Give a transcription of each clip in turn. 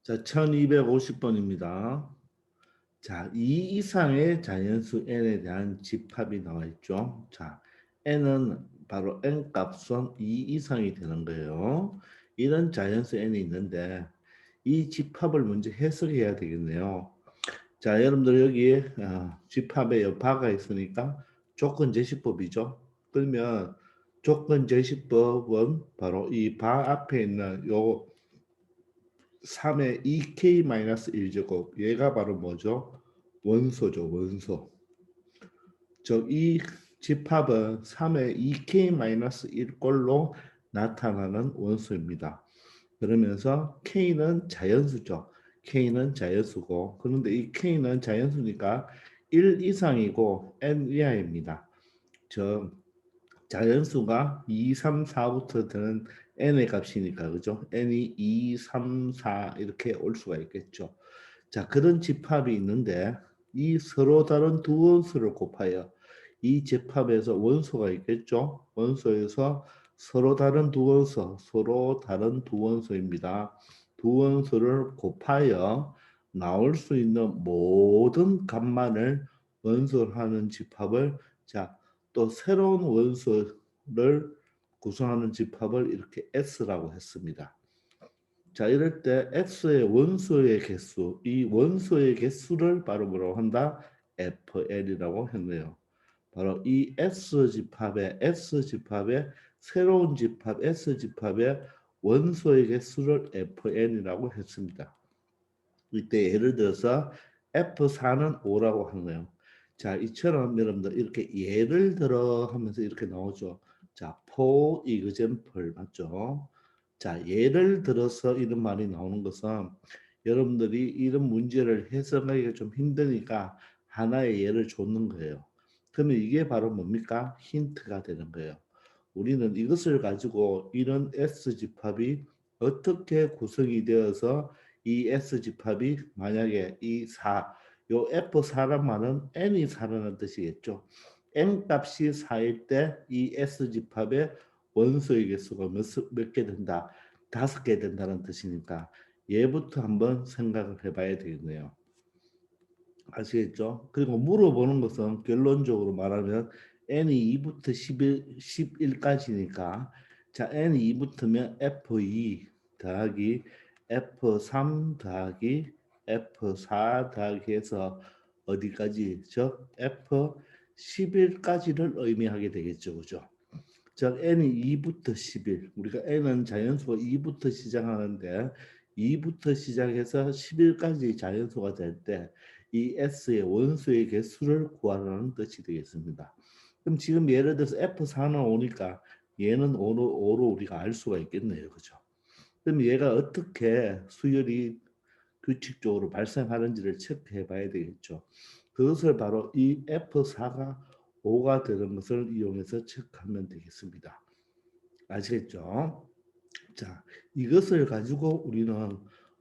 자, 1250번입니다. 자, 2 이상의 자연수 n에 대한 집합이 나와 있죠. 자, n은 바로 n 값은 2 이상이 되는 거예요. 이런 자연수 n이 있는데 이 집합을 먼저 해석해야 되겠네요. 자, 여러분들 여기 집합의 여파가 있으니까 조건 제시법이죠. 그러면 조건 제시법은 바로 이 바 앞에 있는 요 3의 2k-1제곱 얘가 바로 뭐죠? 원소죠. 원소. 이 집합은 3의 2k-1꼴로 나타나는 원소입니다. 그러면서 k는 자연수죠. k는 자연수고 그런데 이 k는 자연수니까 1 이상이고 n 이하입니다. 즉 자연수가 2, 3, 4부터 되는 n의 값이니까 그죠? n이 2, 3, 4 이렇게 올 수가 있겠죠. 자, 그런 집합이 있는데 이 서로 다른 두 원소를 곱하여 이 집합에서 원소가 있겠죠. 원소에서 서로 다른 두 원소, 서로 다른 두 원소입니다. 두 원소를 곱하여 나올 수 있는 모든 값만을 원소로 하는 집합을 또 새로운 원소를 구성하는 집합을 이렇게 S라고 했습니다. 자, 이럴 때 X의 원소의 개수, 이 원소의 개수를 바로 뭐라고 한다? FL이라고 했네요. 바로 이 S집합의 새로운 집합 S집합의 원소의 개수를 FN이라고 했습니다. 이때 예를 들어서 F4는 5라고 하네요. 자, 이처럼 여러분들 이렇게 예를 들어 하면서 이렇게 나오죠. 자, for example 맞죠? 자, 예를 들어서 이런 말이 나오는 것은 여러분들이 이런 문제를 해석하기가 좀 힘드니까 하나의 예를 줬는 거예요. 그러면 이게 바로 뭡니까? 힌트가 되는 거예요. 우리는 이것을 가지고 이런 S집합이 어떻게 구성이 되어서 이 S집합이 만약에 이 4, 요 F4란 말은 n이 4라는 뜻이겠죠. n 값이 4일 때 이 S집합의 원소의 개수가 몇 개 된다? 5개 된다는 뜻이니까 얘부터 한번 생각을 해봐야 되겠네요. 아시겠죠? 그리고 물어보는 것은 결론적으로 말하면 n이 2부터 11까지니까 자 n이 2부터면 F2 더하기 F3 더하기 F4 더하기 해서 어디까지? 즉 F11까지를 의미하게 되겠죠. 그죠? 즉 n이 2부터 11 우리가 n은 자연수가 2부터 시작하는데 2부터 시작해서 11까지 자연수가 될 때 이 s의 원소의 개수를 구하라는 뜻이 되겠습니다. 그럼 지금 예를 들어서 F4는 5니까 얘는 5로 우리가 알 수가 있겠네요. 그죠? 그럼 얘가 어떻게 수열이 규칙적으로 발생하는지를 체크해 봐야 되겠죠. 그것을 바로 이 F4가 5가 되는 것을 이용해서 체크하면 되겠습니다. 아시겠죠? 자, 이것을 가지고 우리는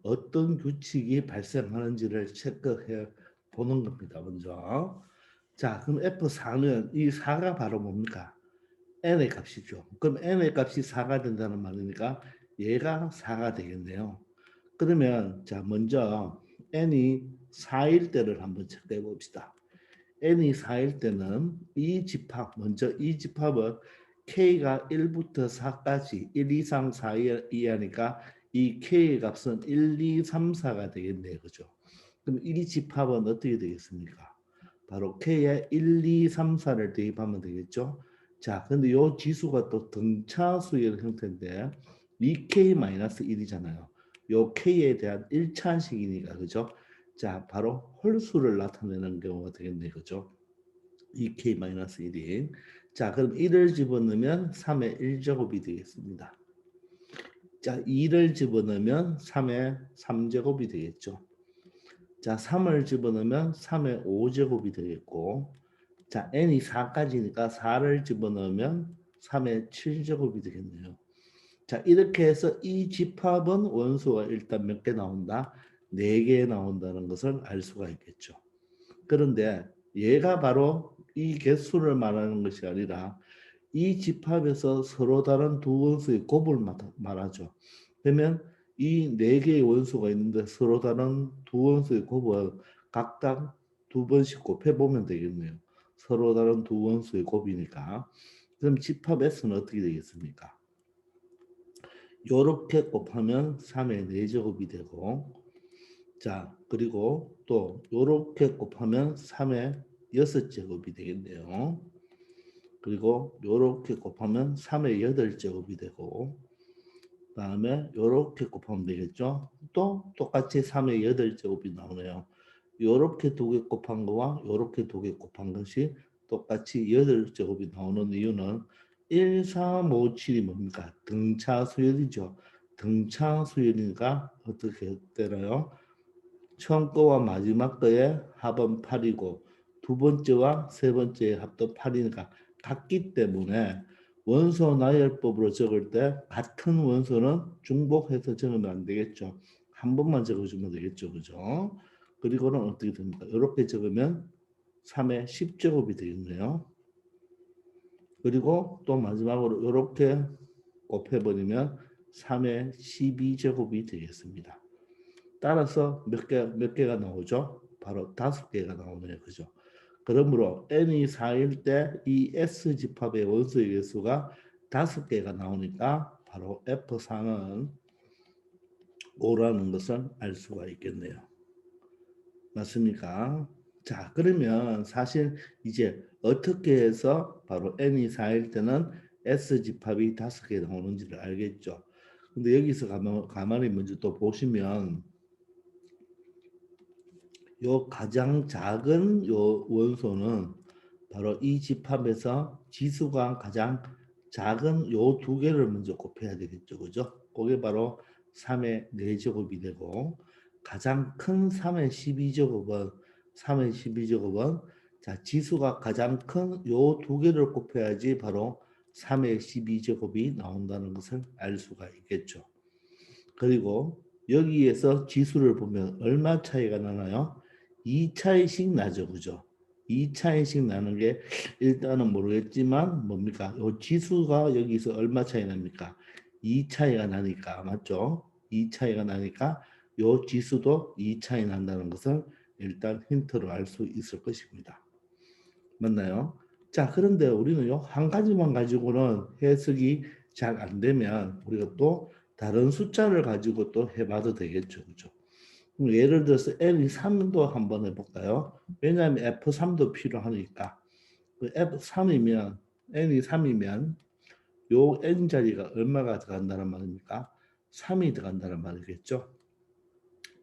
어떤 규칙이 발생하는지를 체크해 보는 겁니다. 먼저. 자, 그럼 F4는 이 4가 바로 뭡니까? n의 값이죠. 그럼 n의 값이 4가 된다는 말이니까 얘가 4가 되겠네요. 그러면 자, 먼저 n이 4일 때를 한번 체크해 봅시다. n이 4일 때는 먼저 이 집합은 k가 1부터 4까지 1, 2, 3, 4 이하니까 이 k의 값은 1, 2, 3, 4가 되겠네요. 그죠? 그럼 이 집합은 어떻게 되겠습니까? 바로 k에 1, 2, 3, 4를 대입하면 되겠죠? 자, 근데 이 지수가 또 등차수의 형태인데 2k-1이잖아요. 요 k에 대한 1차식이니까 그죠? 자, 바로 홀수를 나타내는 경우가 되겠네. 그죠? 2k-1인. 자, 그럼 1을 집어넣으면 3의 1제곱이 되겠습니다. 자, 2를 집어넣으면 3의 3제곱이 되겠죠. 자, 3을 집어넣으면 3의 5제곱이 되겠고 자, n이 4까지니까 4를 집어넣으면 3의 7제곱이 되겠네요. 자, 이렇게 해서 이 집합은 원소가 일단 몇 개 나온다? 4개 나온다는 것을 알 수가 있겠죠. 그런데 얘가 바로 이 개수를 말하는 것이 아니라 이 집합에서 서로 다른 두 원소의 곱을 말하죠. 그러면 이 네 개의 원소가 있는데 서로 다른 두 원소의 곱을 각각 두 번씩 곱해보면 되겠네요. 서로 다른 두 원소의 곱이니까. 그럼 집합 S는 어떻게 되겠습니까? 요렇게 곱하면 3의 4제곱이 되고, 자, 그리고 또 요렇게 곱하면 3의 6제곱이 되겠네요. 그리고 요렇게 곱하면 3의 8제곱이 되고, 그 다음에 요렇게 곱하면 되겠죠. 또 똑같이 3의 8제곱이 나오네요. 요렇게 두 개 곱한 거와 요렇게 두 개 곱한 것이 똑같이 8제곱이 나오는 이유는 1, 3, 5, 7이 뭡니까? 등차 수열이죠. 등차 수열이니까 어떻게 되나요? 처음 거와 마지막 거의 합은 8이고 두 번째와 세 번째의 합도 8이니까 같기 때문에 원소 나열법으로 적을 때 같은 원소는 중복해서 적으면 안 되겠죠. 한 번만 적어주면 되겠죠. 그죠? 그리고는 어떻게 됩니까? 이렇게 적으면 3의 10제곱이 되겠네요. 그리고 또 마지막으로 이렇게 곱해버리면 3의 12제곱이 되겠습니다. 따라서 몇 개가 나오죠? 바로 5개가 나오네요. 그죠? 그러므로 n이 4일 때 이 S집합의 원소의 개수가 5개가 나오니까 바로 F4는 5라는 것을 알 수가 있겠네요. 맞습니까? 자, 그러면 사실 이제 어떻게 해서 바로 n이 4일 때는 S집합이 5개 나오는지를 알겠죠. 근데 여기서 가만히 먼저 또 보시면 요 가장 작은 요 원소는 바로 이 집합에서 지수가 가장 작은 요 두 개를 먼저 곱해야 되겠죠. 그죠? 그게 바로 3의 4제곱이 되고 가장 큰 3의 12제곱은 3의 12제곱은 자, 지수가 가장 큰 요 두 개를 곱해야지 바로 3의 12제곱이 나온다는 것을 알 수가 있겠죠. 그리고 여기에서 지수를 보면 얼마 차이가 나나요? 2차이씩 나죠. 그죠? 2차이씩 나는 게 일단은 모르겠지만 뭡니까? 요 지수가 여기서 얼마 차이 납니까? 2차이가 나니까 맞죠? 2차이가 나니까 요 지수도 2차이 난다는 것을 일단 힌트로 알 수 있을 것입니다. 맞나요? 자, 그런데 우리는 요 한 가지만 가지고는 해석이 잘 안 되면 우리가 또 다른 숫자를 가지고 또 해봐도 되겠죠. 그죠? 그럼 예를 들어서 N이 3도 한번 해볼까요? 왜냐하면 F3도 필요하니까. 그 F3이면, N이 3이면 요 N 자리가 얼마가 들어간다는 말입니까? 3이 들어간다는 말이겠죠.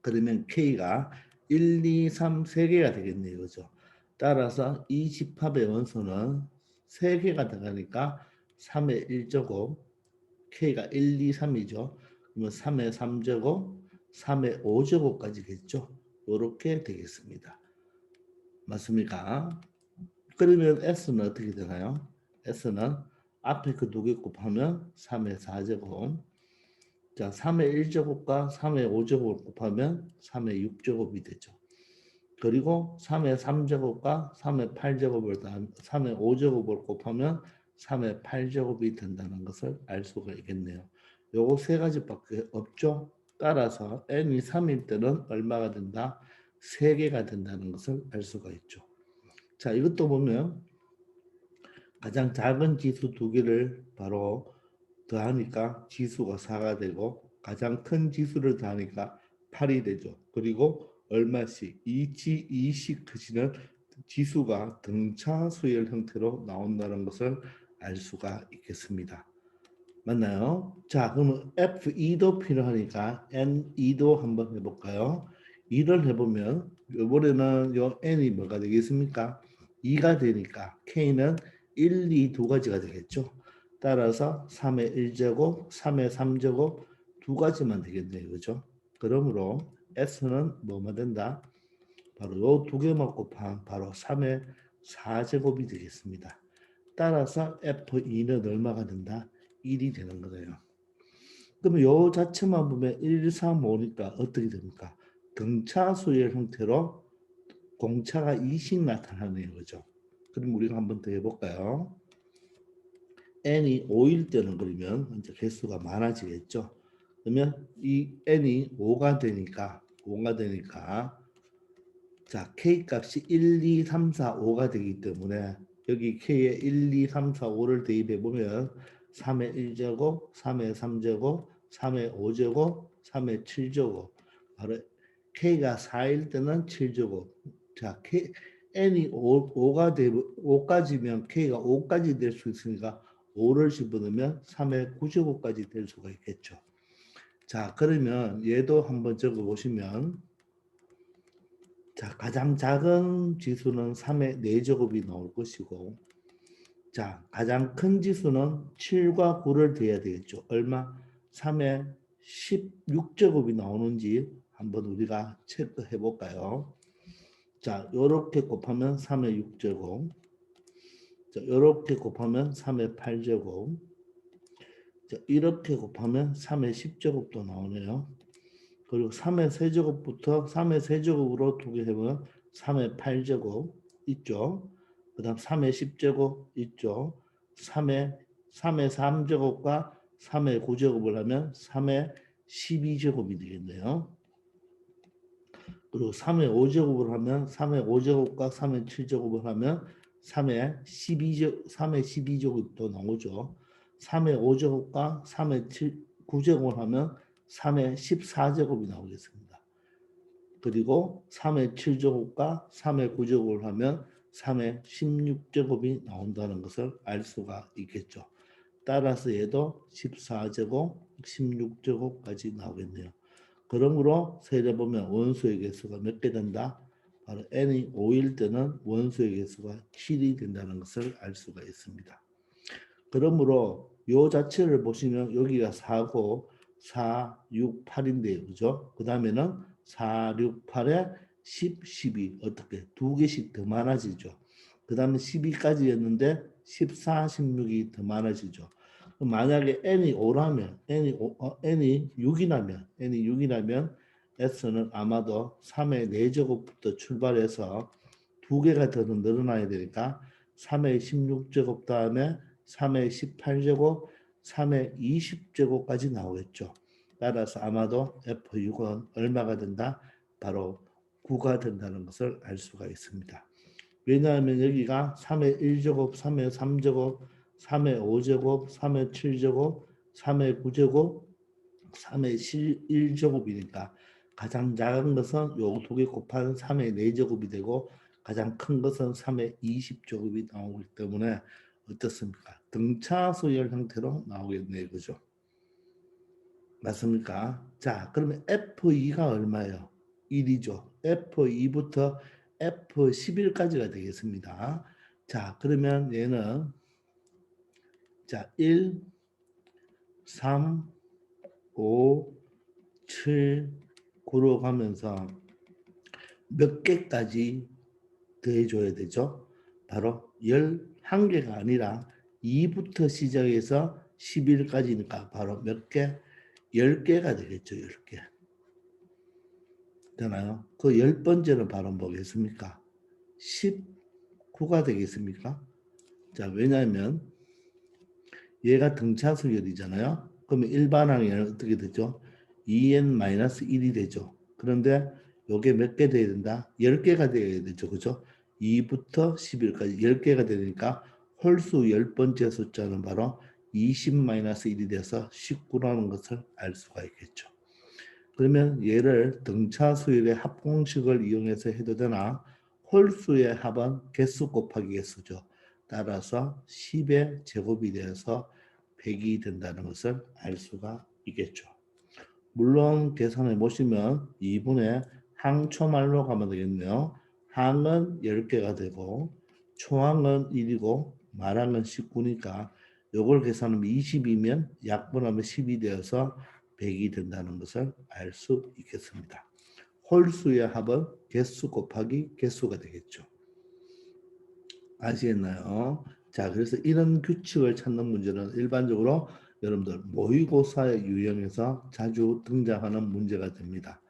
그러면 K가 1, 2, 3, 3개가 되겠네요. 그죠? 따라서 이 집합의 원소는 3개가 들어가니까 3의 1제곱, K가 1, 2, 3이죠. 그러면 3의 3제곱, 3의 5제곱까지겠죠. 이렇게 되겠습니다. 맞습니까? 그러면 S는 어떻게 되나요? S는 앞에 그 두 개 곱하면 3의 4제곱, 자, 3의 1제곱과 3의 5제곱을 곱하면 3의 6제곱이 되죠. 그리고 3의 3제곱과 3의 8제곱을 더하면 3의 5제곱을 곱하면 3의 8제곱이 된다는 것을 알 수가 있겠네요. 요거 세 가지밖에 없죠. 따라서 n이 3일 때는 얼마가 된다? 3개가 된다는 것을 알 수가 있죠. 자, 이것도 보면 가장 작은 지수 두 개를 바로 더하니까 지수가 4가 되고 가장 큰 지수를 더하니까 8이 되죠. 그리고 얼마씩 2씩 크시는 지수가 등차 수열 형태로 나온다는 것을 알 수가 있겠습니다. 맞나요? 자, 그러면 F2도 필요하니까 N2도 한번 해볼까요? 2를 해보면 이번에는 요 N이 뭐가 되겠습니까? 2가 되니까 K는 1, 2 두 가지가 되겠죠. 따라서 3의 1제곱, 3의 3제곱 두 가지만 되겠네요. 그죠? 그러므로 S는 뭐만 된다? 바로 요 두 개만 곱한 바로 3의 4제곱이 되겠습니다. 따라서 F2는 얼마가 된다? 1이 되는 거예요. 그러면 요 자체만 보면 1, 3, 5니까 어떻게 됩니까? 등차수의 형태로 공차가 2씩 나타나네요. 그죠? 그럼 우리가 한번 더 해볼까요? n이 5일 때는 그러면 이제 개수가 많아지겠죠. 그러면 이 n이 5가 되니까 자, k 값이 1, 2, 3, 4, 5가 되기 때문에 여기 k에 1, 2, 3, 4, 5를 대입해 보면 3의 1제곱, 3의 3제곱, 3의 5제곱, 3의 7제곱. 바로 k가 4일 때는 7제곱. 자, n이 5까지면 k가 5까지 될 수 있으니까 5를 집어넣으면 3의 9제곱까지 될 수가 있겠죠. 자, 그러면 얘도 한번 적어 보시면 자, 가장 작은 지수는 3의 4제곱이 나올 것이고 자, 가장 큰 지수는 7과 9를 더해야 되겠죠. 얼마? 3의 16제곱이 나오는지 한번 우리가 체크해 볼까요? 자, 요렇게 곱하면 3의 6제곱. 자, 요렇게 곱하면 3의 8제곱. 자, 이렇게 곱하면 3의 10제곱도 나오네요. 그리고 3의 세제곱부터 3의 세제곱으로 두 개 해보면 3의 8제곱 있죠. 그 다음 3의 10제곱 있죠. 3의 3제곱과 3의 9제곱을 하면 3의 12제곱이 되겠네요. 그리고 3의 5제곱을 하면 3의 5제곱과 3의 7제곱을 하면 3의 12제곱도 나오죠. 3의 5제곱과 3의 9제곱을 하면 3의 14제곱이 나오겠습니다. 그리고 3의 7제곱과 3의 9제곱을 하면 3의 16제곱이 나온다는 것을 알 수가 있겠죠. 따라서 얘도 14제곱, 16제곱까지 나오겠네요. 그러므로 세려보면 원소의 개수가 몇 개 된다? 바로 n이 5일 때는 원소의 개수가 7이 된다는 것을 알 수가 있습니다. 그러므로 요 자체를 보시면 여기가 4고 4, 6, 8인데요. 그죠? 그 다음에는 4, 6, 8에 10, 12 어떻게 두 개씩 더 많아지죠. 그 다음에 12까지였는데 14, 16이 더 많아지죠. 만약에 n이 5라면 n이 6이라면 s는 아마도 3의 4제곱부터 출발해서 두 개가 더 늘어나야 되니까 3의 16제곱 다음에 3의 18제곱, 3의 20제곱까지 나오겠죠. 따라서 아마도 F6은 얼마가 된다? 바로 9가 된다는 것을 알 수가 있습니다. 왜냐하면 여기가 3의 1제곱, 3의 3제곱, 3의 5제곱, 3의 7제곱, 3의 9제곱, 3의 1제곱이니까 가장 작은 것은 요 두 개 곱한 3의 4제곱이 되고 가장 큰 것은 3의 20제곱이 나오기 때문에 어떻습니까? 등차수열 형태로 나오겠네요. 그죠? 맞습니까? 자, 그러면 F2가 얼마예요? 1이죠. F2부터 F11까지가 되겠습니다. 자, 그러면 얘는 자, 1, 3, 5, 7, 9로 가면서 몇 개까지 더해줘야 되죠? 바로 11개가 아니라 2부터 시작해서 11까지니까 바로 몇 개? 10개가 되겠죠. 10개. 되나요? 그 10번째는 바로 뭐겠습니까? 19가 되겠습니까? 자, 왜냐하면 얘가 등차수열이잖아요. 그러면 일반항에는 어떻게 되죠? 2n-1이 되죠. 그런데 요게 몇 개 돼야 된다? 10개가 돼야 되죠. 그죠? 2부터 11까지 10개가 되니까 홀수 10번째 숫자는 바로 20-1이 돼서 19라는 것을 알 수가 있겠죠. 그러면 얘를 등차수열의 합공식을 이용해서 해도 되나 홀수의 합은 개수 곱하기 개수죠. 따라서 10의 제곱이 되어서 100이 된다는 것을 알 수가 있겠죠. 물론 계산해 보시면 2분의 항초말로 가면 되겠네요. 항은 10개가 되고 초항은 1이고 말항은 19니까 이걸 계산하면 20이면 약분하면 10이 되어서 100이 된다는 것을 알 수 있겠습니다. 홀수의 합은 개수 곱하기 개수가 되겠죠. 아시겠나요? 자, 그래서 이런 규칙을 찾는 문제는 일반적으로 여러분들 모의고사의 유형에서 자주 등장하는 문제가 됩니다.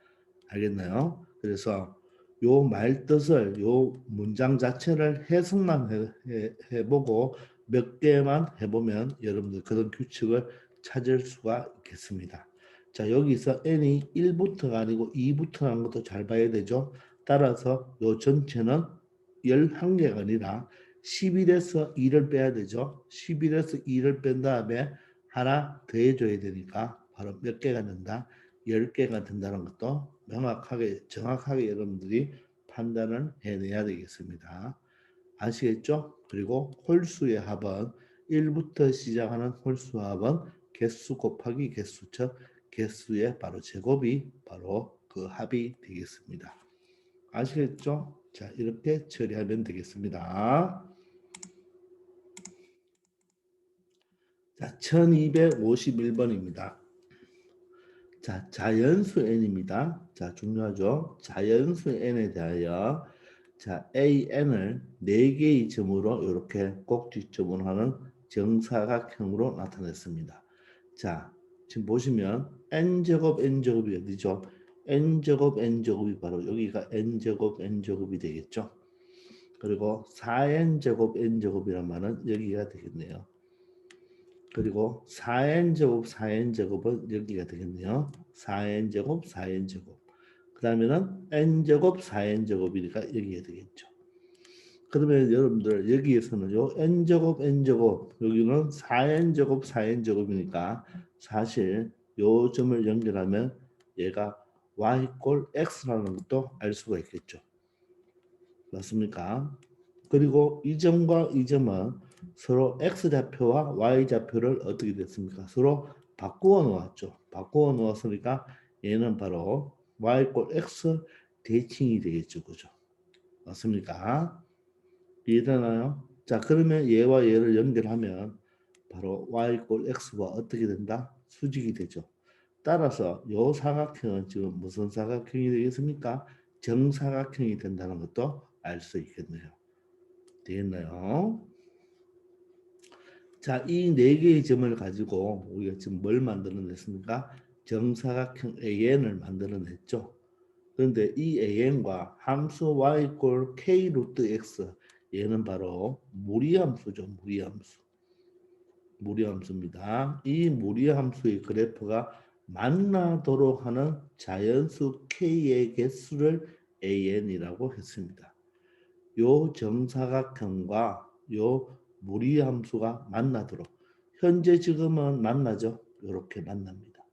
알겠나요? 그래서 요 말뜻을 요 문장 자체를 해석만 해보고 몇 개만 해보면 여러분들 그런 규칙을 찾을 수가 있겠습니다. 자, 여기서 n이 1부터가 아니고 2부터라는 것도 잘 봐야 되죠. 따라서 요 전체는 11개가 아니라 11에서 2를 빼야 되죠. 11에서 2를 뺀 다음에 하나 더해줘야 되니까 바로 몇 개가 된다? 10개가 된다는 것도 명확하게 정확하게 여러분들이 판단을 해내야 되겠습니다. 아시겠죠? 그리고 홀수의 합은 1부터 시작하는 홀수 합은 개수 곱하기 개수, 즉 개수의 바로 제곱이 바로 그 합이 되겠습니다. 아시겠죠? 자, 이렇게 처리하면 되겠습니다. 자, 1251번입니다. 자, 자연수 n입니다. 자, 중요하죠? 자연수 n에 대하여 자, an을 4개의 점으로 이렇게 꼭지점으로 하는 정사각형으로 나타냈습니다. 자, 지금 보시면 n제곱 n제곱이 어디죠? n제곱 n제곱이 바로 여기가 n제곱 n제곱이 되겠죠. 그리고 4n제곱 n제곱이란 말은 여기가 되겠네요. 그리고 4n제곱 4n제곱은 여기가 되겠네요. 4n제곱 4n제곱. 그 다음에는 n제곱 4n제곱이니까 여기가 되겠죠. 그러면 여러분들 여기에서는요 n제곱 n제곱 여기는 4n제곱 4n제곱이니까 사실 요 점을 연결하면 얘가 y 꼴 x라는 것도 알 수가 있겠죠. 맞습니까? 그리고 이 점과 이 점은 서로 x좌표와 y좌표를 어떻게 됐습니까? 서로 바꾸어 놓았죠. 바꾸어 놓았으니까 얘는 바로 y 꼴 x 대칭이 되겠죠. 그죠? 맞습니까? 이해되나요? 자, 그러면 얘와 얘를 연결하면 바로 y 꼴 x가 어떻게 된다? 수직이 되죠. 따라서 이 사각형은 지금 무슨 사각형이 되겠습니까? 정사각형이 된다는 것도 알 수 있겠네요. 되겠나요? 자, 이 네 개의 점을 가지고 우리가 지금 뭘 만들어냈습니까? 정사각형 AN을 만들어냈죠. 그런데 이 AN과 함수 y 꼴 k 루트 x 얘는 바로 무리함수죠. 무리함수입니다. 이 무리함수의 그래프가 만나도록 하는 자연수 k의 개수를 AN이라고 했습니다. 요 정사각형과 요 무리함수가 만나도록 현재 지금은 만나죠. 이렇게 만납니다.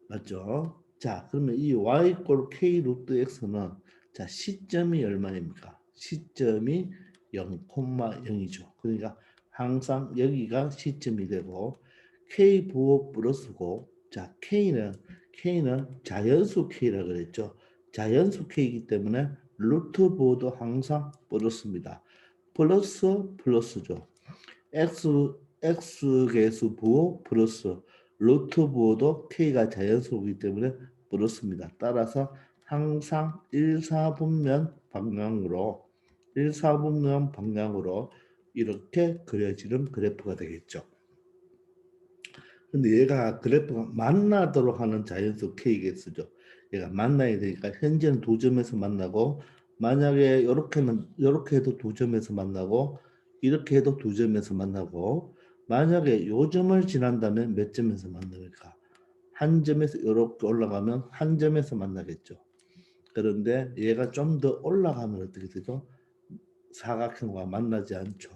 맞죠? 자, 그러면 이 y 꼴 k 루트 x는 자 시점이 얼마입니까? 시점이 0,0이죠. 그러니까 항상 여기가 시점이 되고 k 부호 플러스고 자 k는 자연수 k라 그랬죠. 자연수 k이기 때문에 루트 부호도 항상 플러스입니다. 플러스죠. x 개수 부호 플러스 루트 부호도 k가 자연수이기 때문에 플러스입니다. 따라서 항상 1사분면 방향으로 이렇게 그려지는 그래프가 되겠죠. 근데 얘가 그래프가 만나도록 하는 자연수 k개수죠. 얘가 만나야 되니까 현재는 두 점에서 만나고 만약에 이렇게 해도 두 점에서 만나고 이렇게 해도 두 점에서 만나고 만약에 요 점을 지난다면 몇 점에서 만납니까? 한 점에서 이렇게 올라가면 한 점에서 만나겠죠. 그런데 얘가 좀 더 올라가면 어떻게 되죠? 사각형과 만나지 않죠.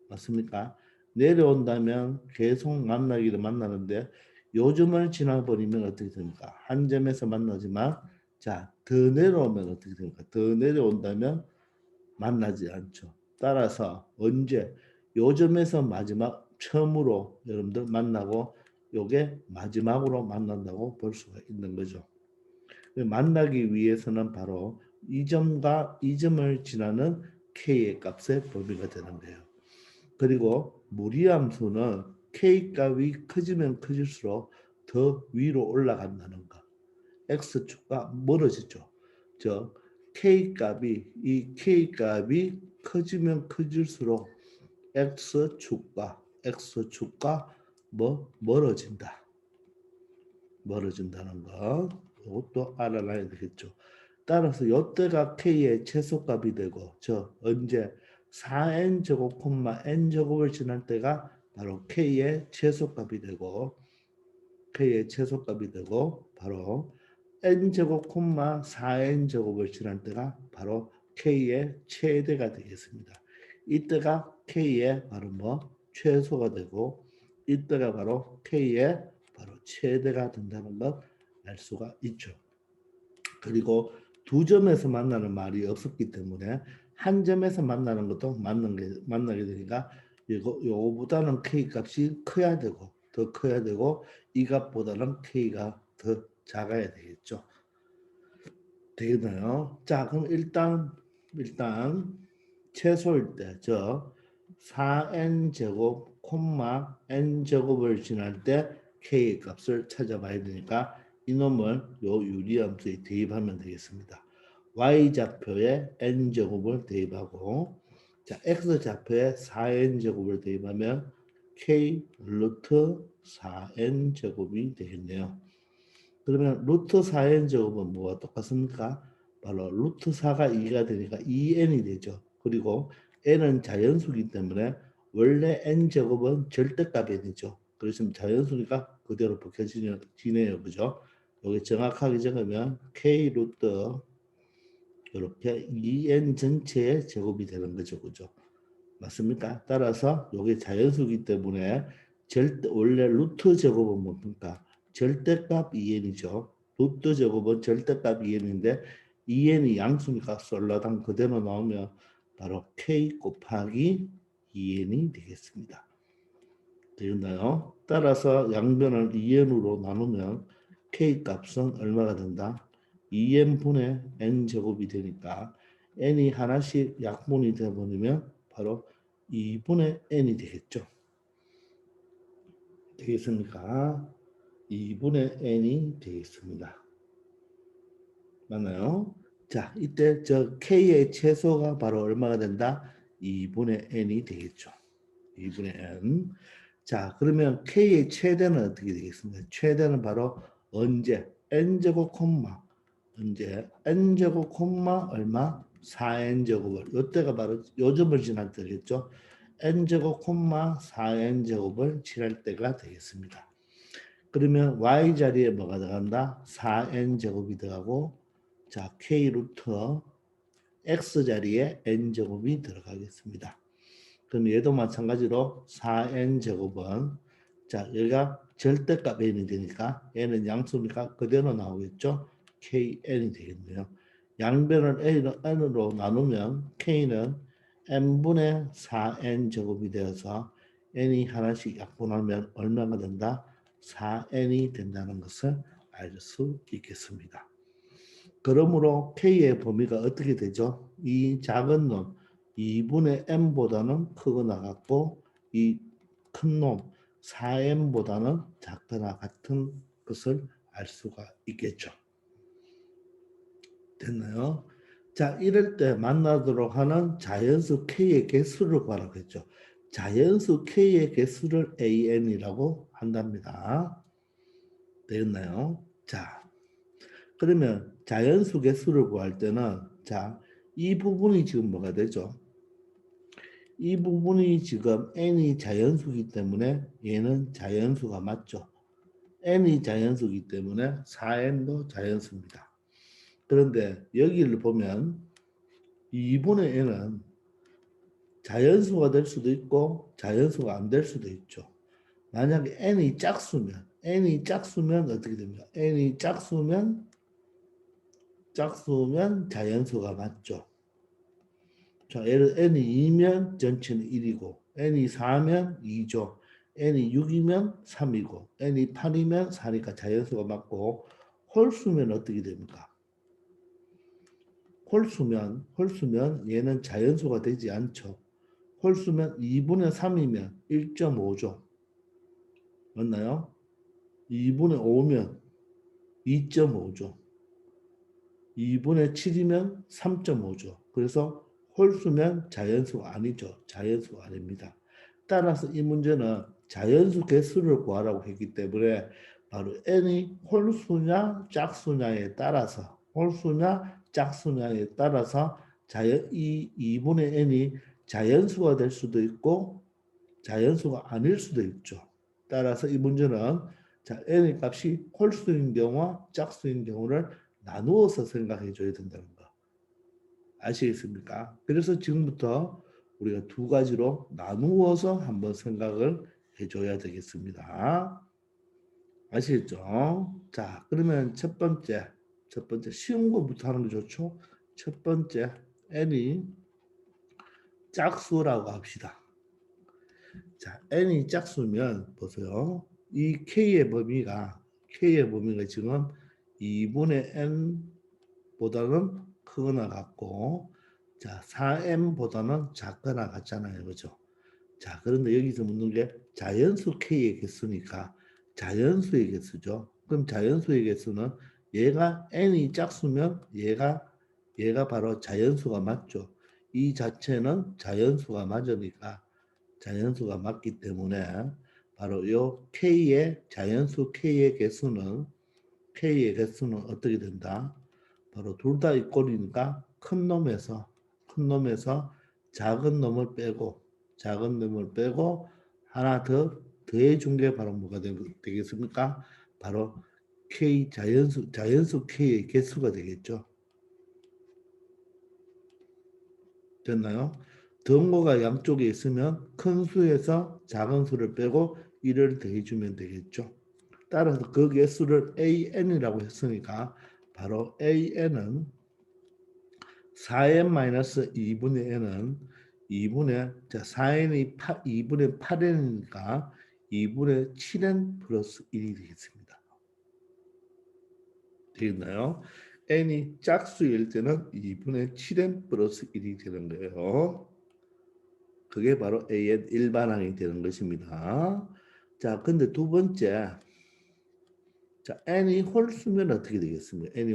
맞습니까? 내려온다면 계속 만나기를 만나는데 요즘을 지나버리면 어떻게 됩니까? 한 점에서 만나지만 자, 더 내려오면 어떻게 됩니까? 더 내려온다면 만나지 않죠. 따라서 언제 요점에서 마지막 처음으로 여러분들 만나고 요게 마지막으로 만난다고 볼 수가 있는 거죠. 만나기 위해서는 바로 이 점과 이 점을 지나는 k의 값의 범위가 되는 거예요. 그리고 무리함수는 k 값이 커지면 커질수록 더 위로 올라간다는 거. x축과 멀어지죠. 즉 k 값이 커지면 커질수록 x축과 멀어진다는 거. 이것도 알아놔야 되겠죠. 따라서 이때가 k의 최소값이 되고 언제 4n 제곱 n 제곱을 지날 때가 바로 k의 최소값이 되고 k의 최소값이 되고 바로 n제곱 콤마 4n제곱을 지날 때가 바로 k의 최대가 되겠습니다. 이때가 k의 바로 뭐 최소가 되고 이때가 바로 k의 바로 최대가 된다는 걸 알 수가 있죠. 그리고 두 점에서 만나는 말이 없었기 때문에 한 점에서 만나는 것도 만나게 되니까 요거보다는 k 값이 커야 되고 더 커야 되고 이 값보다는 k가 더 작아야 되겠죠. 되겠나요? 자, 그럼 일단 최소일 때 저 4n 제곱 콤마 n 제곱을 지날 때 k 값을 찾아봐야 되니까 이놈을 요 유리함수에 대입하면 되겠습니다. y 좌표에 n 제곱을 대입하고 자 x 좌표에 4n 제곱을 대입하면 k 루트 4n 제곱이 되겠네요. 그러면 루트 4n 제곱은 뭐와 똑같습니까? 바로 루트 4가 2가 되니까 2n이 되죠. 그리고 n은 자연수이기 때문에 원래 n 제곱은 절대값이 되죠. 그래서 자연수니까 그대로 벗겨지네요. 그죠? 여기 정확하게 적으면 k 루트 이렇게 2n 전체의 제곱이 되는 거죠. 그죠? 맞습니까? 따라서 이게 자연수이기 때문에 원래 루트 제곱은 뭡니까? 절대값 2n이죠. 루트 제곱은 절대값 2n인데 2n이 양수니까 솔라당 그대로 나오면 바로 k 곱하기 2n이 되겠습니다. 되겠나요? 따라서 양변을 2n으로 나누면 k 값은 얼마가 된다? 2n분의 n 제곱이 되니까 n이 하나씩 약분이 되어버리면 바로 2분의 n이 되겠죠. 되겠습니까? 2분의 n이 되겠습니다. 맞나요? 자, 이때 저 k의 최소가 바로 얼마가 된다? 2분의 n이 되겠죠. 2분의 n. 자, 그러면 k의 최대는 어떻게 되겠습니까? 최대는 바로 언제? n제곱 콤마 언제? n제곱 콤마 얼마? 4n제곱을 이때가 바로 요점을 지날 때겠죠. n제곱 콤마 4n제곱을 칠할 때가 되겠습니다. 그러면 y 자리에 뭐가 들어간다? 4n제곱이 들어가고 자 k 루트 x 자리에 n제곱이 들어가겠습니다. 그럼 얘도 마찬가지로 4n제곱은 자 여기가 절대값 n이 되니까 n은 양수니까 그대로 나오겠죠. kn이 되겠네요. 양변을 n으로 나누면 k는 n분의 4n 제곱이 되어서 n이 하나씩 약분하면 얼마가 된다? 4n이 된다는 것을 알 수 있겠습니다. 그러므로 k의 범위가 어떻게 되죠? 이 작은 놈 2분의 n보다는 크거나 같고 이 큰 놈 4n보다는 작거나 같은 것을 알 수가 있겠죠. 됐나요? 자, 이럴 때 만나도록 하는 자연수 k의 개수를 구하라고 했죠. 자연수 k의 개수를 an이라고 한답니다. 되었나요? 자, 그러면 자연수 개수를 구할 때는 자, 이 부분이 지금 뭐가 되죠? 이 부분이 지금 n이 자연수이기 때문에 얘는 자연수가 맞죠. n이 자연수이기 때문에 4n도 자연수입니다. 그런데 여기를 보면 2분의 n은 자연수가 될 수도 있고 자연수가 안 될 수도 있죠. 만약에 n이 작수면 어떻게 됩니까? n이 작수면 자연수가 맞죠. 자, 예를 n이 2면 전체는 1이고 n이 4면 2죠. n이 6이면 3이고 n이 8이면 4니까 자연수가 맞고 홀수면 어떻게 됩니까? 홀수면 얘는 자연수가 되지 않죠. 홀수면 2분의 3이면 1.5죠. 맞나요? 2분의 5면 2.5죠. 2분의 7이면 3.5죠. 그래서 홀수면 자연수가 아니죠. 자연수가 아닙니다. 따라서 이 문제는 자연수 개수를 구하라고 했기 때문에 바로 n이 홀수냐 짝수냐에 따라서 이 2분의 n이 자연수가 될 수도 있고 자연수가 아닐 수도 있죠. 따라서 이 문제는 자, n의 값이 홀수인 경우와 짝수인 경우를 나누어서 생각해 줘야 된다는 거. 아시겠습니까? 그래서 지금부터 우리가 두 가지로 나누어서 한번 생각을 해줘야 되겠습니다. 아시겠죠? 자, 그러면 첫 번째 쉬운 거부터 하는 게 좋죠? 첫 번째, n이 짝수라고 합시다. 자, n이 짝수면 보세요. 이 k의 범위가 지금 2분의 n보다는 크거나 같고, 자, 4m보다는 작거나 같잖아요. 그죠? 자, 그런데 여기서 묻는 게 자연수 k의 개수니까 자연수의 개수죠. 그럼 자연수의 개수는 얘가 n이 짝수면 얘가 바로 자연수가 맞죠. 이 자체는 자연수가 맞으니까 자연수가 맞기 때문에 바로 요 k의 자연수 k의 개수는 어떻게 된다? 바로 둘 다 이꼴이니까 큰 놈에서 작은 놈을 빼고 하나 더 더해 준 게 바로 뭐가 되겠습니까? 바로 k 자연수 k의 개수가 되겠죠. 됐나요? 등호가 양쪽에 있으면 큰 수에서 작은 수를 빼고 1을 더해주면 되겠죠. 따라서 그 개수를 an이라고 했으니까 바로 an은 4n-2분의 n은 4n이 2분의 8n이니까 2분의 7n 플러스 1이 되겠습니다. 되겠나요? n이 짝수일 때는 2분의 7n 플러스 1이 되는 거예요. 그게 바로 A의 일반항이 되는 것입니다. 자, 근데 두 번째. 자, n이 홀수면 어떻게 되겠습니까? n이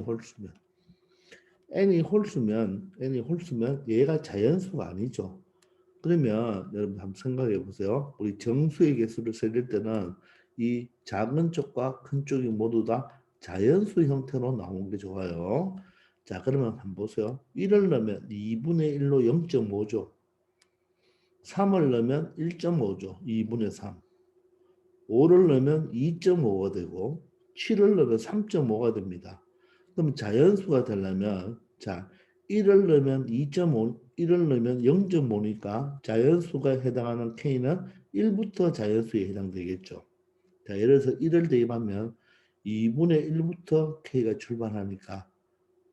홀수면 얘가 자연수가 아니죠. 그러면 여러분 한번 생각해 보세요. 우리 정수의 개수를 세릴 때는 이 작은 쪽과 큰 쪽이 모두 다 자연수 형태로 나오는 게 좋아요. 자, 그러면 한번 보세요. 1을 넣으면 2분의 1로 0.5죠. 3을 넣으면 1.5죠. 2분의 3. 5를 넣으면 2.5가 되고 7을 넣으면 3.5가 됩니다. 그럼 자연수가 되려면 자 1을 넣으면 2.5, 1을 넣으면 0.5니까 자연수가 해당하는 k는 1부터 자연수에 해당되겠죠. 자, 예를 들어서 1을 대입하면 2분의 1부터 k가 출발하니까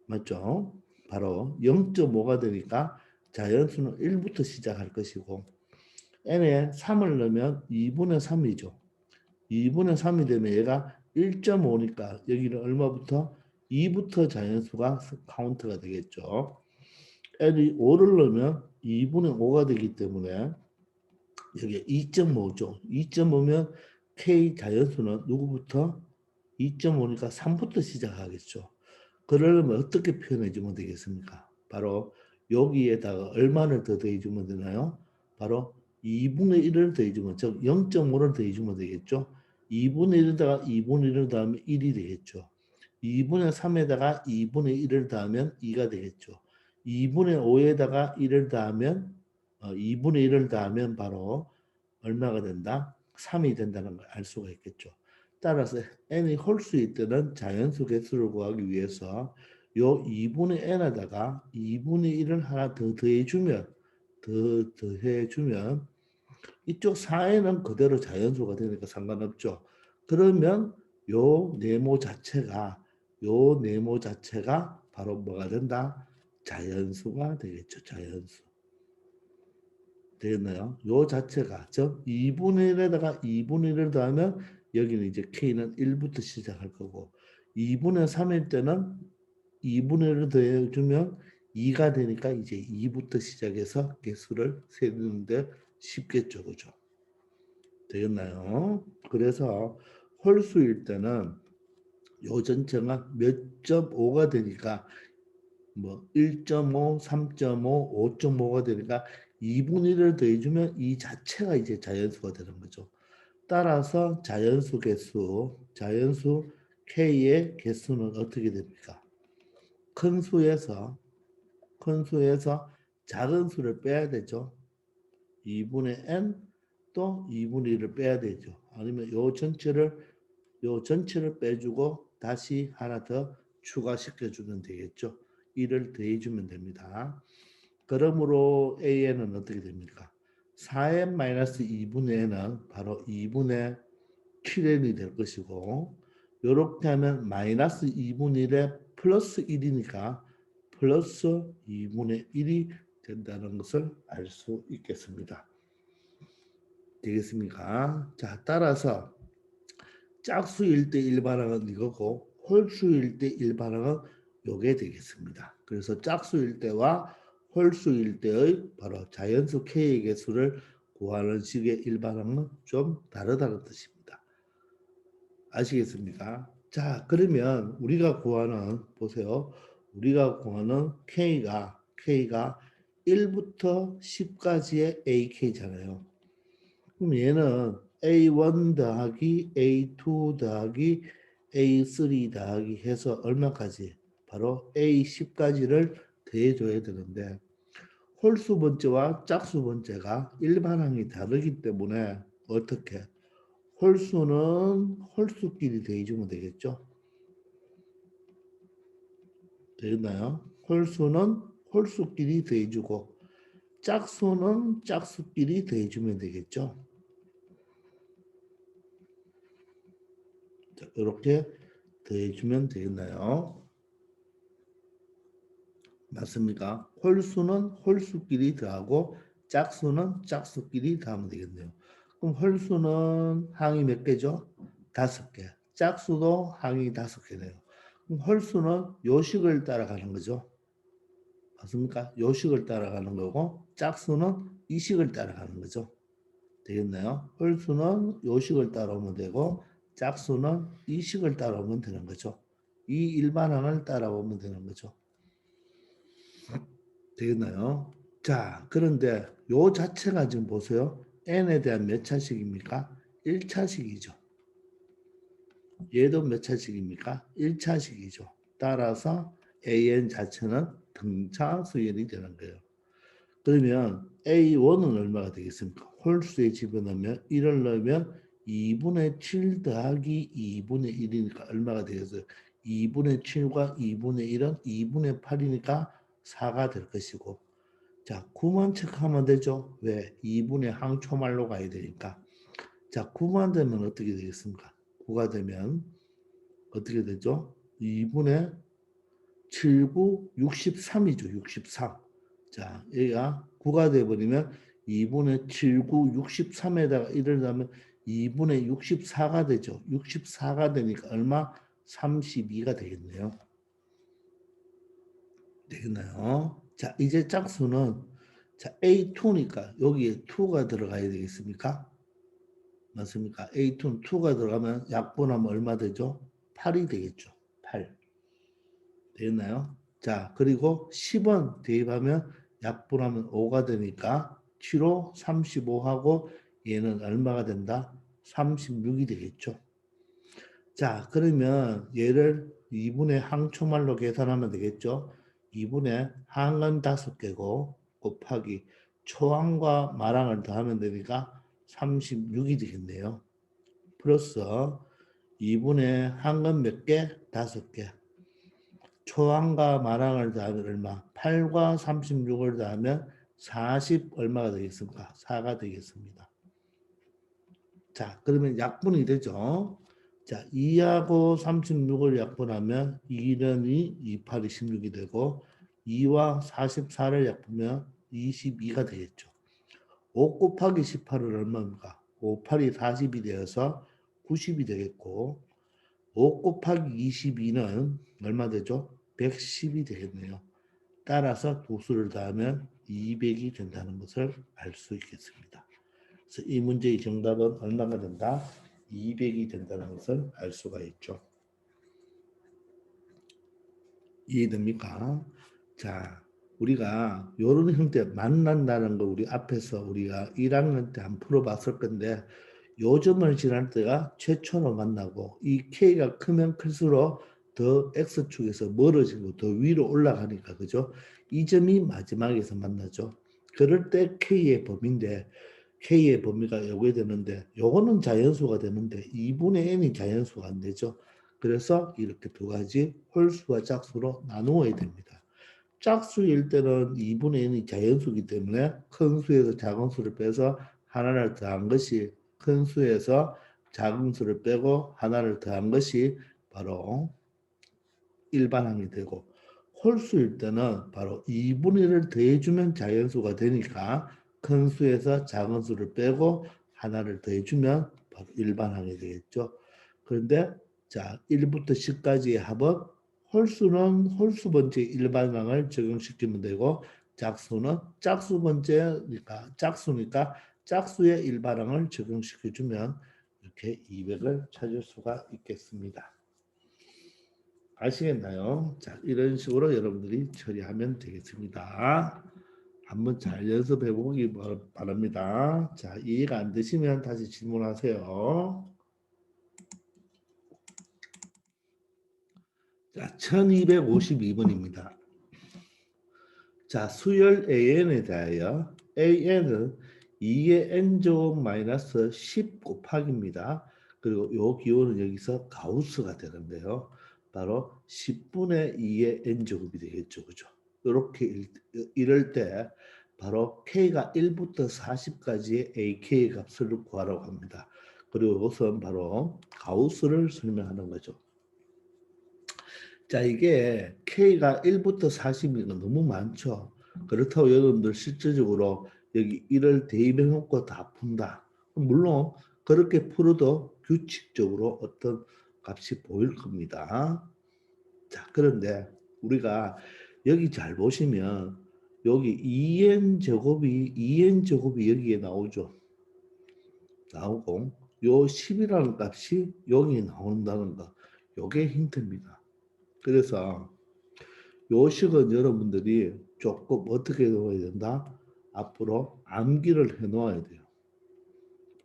맞죠? 바로 0.5가 되니까 자연수는 1부터 시작할 것이고 n에 3을 넣으면 2분의 3이죠. 2분의 3이 되면 얘가 1.5니까 여기는 얼마부터? 2부터 자연수가 카운트가 되겠죠. L이 5를 넣으면 2분의 5가 되기 때문에 여기 2.5죠. 2.5면 K 자연수는 누구부터? 2.5니까 3부터 시작하겠죠. 그러려면 어떻게 표현해 주면 되겠습니까? 바로 여기에다가 얼마를 더 더해주면 되나요? 바로 2분의 1을 더해주면, 즉 0.5를 더해주면 되겠죠. 2분의 1에다가 2분의 1을 더하면 1이 되겠죠. 2분의 3에다가 2분의 1을 더하면 2가 되겠죠. 2분의 5에다가 1을 더하면 2분의 1을 더하면 바로 얼마가 된다? 3이 된다는 걸 알 수가 있겠죠. 따라서 n이 홀수일 때는 자연수 개수를 구하기 위해서 요 2분의 n에다가 2분의 1을 하나 더 더해주면 이쪽 4n은 그대로 자연수가 되니까 상관없죠. 그러면 요 네모 자체가 바로 뭐가 된다? 자연수가 되겠죠. 자연수. 되겠나요? 요 자체가 즉 2분의 1에다가 2분의 1을 더하면 여기는 이제 k는 1부터 시작할 거고 2분의 3일 때는 2분의 1을 더해주면 2가 되니까 이제 2부터 시작해서 개수를 세는데 쉽겠죠. 그죠? 되겠나요? 그래서 홀수일 때는 요 전체가 몇 점 5가 되니까 뭐 1.5, 3.5, 5.5가 되니까 2분의 1을 더해주면 이 자체가 이제 자연수가 되는 거죠. 따라서 자연수 k의 개수는 어떻게 됩니까? 큰 수에서 작은 수를 빼야 되죠. 2분의 n 또 2분의 1을 빼야 되죠. 아니면 요 전체를 요 전체를 빼주고 다시 하나 더 추가시켜주면 되겠죠. 1을 더해주면 됩니다. 그러므로 AN은 어떻게 됩니까? 4n-2분의 n은 바로 2분의 7n이 될 것이고 이렇게 하면 마이너스 2분의 1에 플러스 1이니까 플러스 2분의 1이 된다는 것을 알 수 있겠습니다. 되겠습니까? 자, 따라서 짝수일 때 일반항은 이거고 홀수일 때 일반항은 요게 되겠습니다. 그래서 짝수일 때와 홀수일 때의 바로 자연수 K의 개수를 구하는 식의 일반항은 좀 다르다는 뜻입니다. 아시겠습니까? 자, 그러면 우리가 구하는 보세요. 우리가 구하는 K가 1부터 10까지의 AK잖아요. 그럼 얘는 A1 더하기 A2 더하기 A3 더하기 해서 얼마까지? 바로 A10까지를 더해줘야 되는데 홀수 번째와 짝수 번째가 일반항이 다르기 때문에 어떻게? 홀수는 홀수끼리 더해주면 되겠죠? 되겠나요? 홀수는 홀수끼리 더해주고 짝수는 짝수끼리 더해주면 되겠죠? 자, 이렇게 더해주면 되겠나요? 맞습니까? 홀수는 홀수끼리 더하고 짝수는 짝수끼리 더하면 되겠네요. 그럼 홀수는 항이 몇 개죠? 5개. 짝수도 항이 5개네요. 그럼 홀수는 요식을 따라가는 거죠. 맞습니까? 요식을 따라가는 거고 짝수는 이식을 따라가는 거죠. 되겠나요? 홀수는 요식을 따라오면 되고 짝수는 이식을 따라오면 되는 거죠. 이 일반항을 따라오면 되는 거죠. 되겠나요? 자, 그런데 요 자체가 지금 보세요. n에 대한 몇 차식입니까? 1차식이죠. 얘도 몇 차식입니까? 1차식이죠. 따라서 an 자체는 등차 수열이 되는 거예요. 그러면 A1은 얼마가 되겠습니까? 홀수에 집어넣으면 1을 넣으면 2분의 7 더하기 2분의 1이니까 얼마가 되겠어요? 2분의 7과 2분의 1은 2분의 8이니까 4가 될 것이고 자 9만 체크하면 되죠? 왜? 2분의 항초말로 가야 되니까 자 9만 되면 어떻게 되겠습니까? 9가 되면 어떻게 되죠? 2분의 7, 9, 63이죠. 63. 자, 얘가 9가 돼버리면 2분의 7, 9, 63에다가 1을 넣으면 2분의 64가 되죠. 64가 되니까 얼마? 32가 되겠네요. 되겠나요? 자, 이제 짝수는 자, A2니까 여기에 2가 들어가야 되겠습니까? 맞습니까? A2는 2가 들어가면 약분하면 얼마 되죠? 8이 되겠죠. 8. 되겠나요? 자, 그리고 10원 대입하면 약분하면 5가 되니까 7호 35하고 얘는 얼마가 된다? 36이 되겠죠. 자, 그러면 얘를 2분의 항초말로 계산하면 되겠죠. 2분의 항은 5개고 곱하기 초항과 마랑을 더하면 되니까 36이 되겠네요. 플러스 2분의 항은 몇 개? 5개. 초항과 마랑을 더하면 얼마? 8과 36을 더하면 40 얼마가 되겠습니까? 4가 되겠습니다. 자, 그러면 약분이 되죠. 자, 2하고 36을 약분하면 2는 2, 2, 8이 16이 되고 2와 44를 약분하면 22가 되겠죠. 5 곱하기 18은 얼마입니까? 5, 8이 40이 되어서 90이 되겠고 5 곱하기 22는 얼마 되죠? 110이 되겠네요. 따라서 두 수를 더하면 200이 된다는 것을 알 수 있겠습니다. 그래서 이 문제의 정답은 얼마가 된다? 200이 된다는 것을 알 수가 있죠. 이해됩니까? 자, 우리가 이런 형태 만난다는 거 우리 앞에서 우리가 1학년 때 한 풀어봤을 건데 요점을 지날 때가 최초로 만나고 이 K가 크면 클수록 더 X축에서 멀어지고 더 위로 올라가니까 그죠? 이 점이 마지막에서 만나죠. 그럴 때 K의 범위인데 K의 범위가 요게 되는데 요거는 자연수가 되는데 2분의 n이 자연수가 안 되죠. 그래서 이렇게 두 가지 홀수와 짝수로 나누어야 됩니다. 짝수일 때는 2분의 n이 자연수이기 때문에 큰 수에서 작은 수를 빼서 하나를 더한 것이 큰 수에서 작은 수를 빼고 하나를 더한 것이 바로 일반항이 되고 홀수일 때는 바로 2분의 1을 더해주면 자연수가 되니까 큰 수에서 작은 수를 빼고 하나를 더해주면 바로 일반항이 되겠죠. 그런데 자 1부터 10까지의 합은 홀수는 홀수 번째 일반항을 적용시키면 되고 짝수는 짝수 번째니까 짝수니까 짝수의 일반항을 적용시켜주면 이렇게 200을 찾을 수가 있겠습니다. 아시겠나요? 자, 이런 식으로 여러분들이 처리하면 되겠습니다. 한번 잘 연습해 보기 바랍니다. 자, 이해가 안 되시면 다시 질문하세요. 자, 1252번입니다. 자, 수열 AN에 대하여 AN은 2의 n제곱 마이너스 10 곱하기입니다. 그리고 요 기호는 여기서 가우스가 되는데요. 바로 10분의 2의 n제곱이 되겠죠. 그죠? 이렇게 이럴 때 바로 k가 1부터 40까지의 AK 값을 구하라고 합니다. 그리고 이것은 바로 가우스를 설명하는 거죠. 자, 이게 K가 1부터 40이면 너무 많죠. 그렇다고 여러분들 실질적으로 여기 1을 대입해 놓고 다 푼다. 물론 그렇게 풀어도 규칙적으로 어떤 값이 보일 겁니다. 자, 그런데 우리가 여기 잘 보시면 여기 2n 제곱이 여기에 나오죠. 나오고 요 10이라는 값이 여기 나온다는 거. 요게 힌트입니다. 그래서 요식은 여러분들이 조금 어떻게 해야 된다? 앞으로 암기를 해 놓아야 돼요.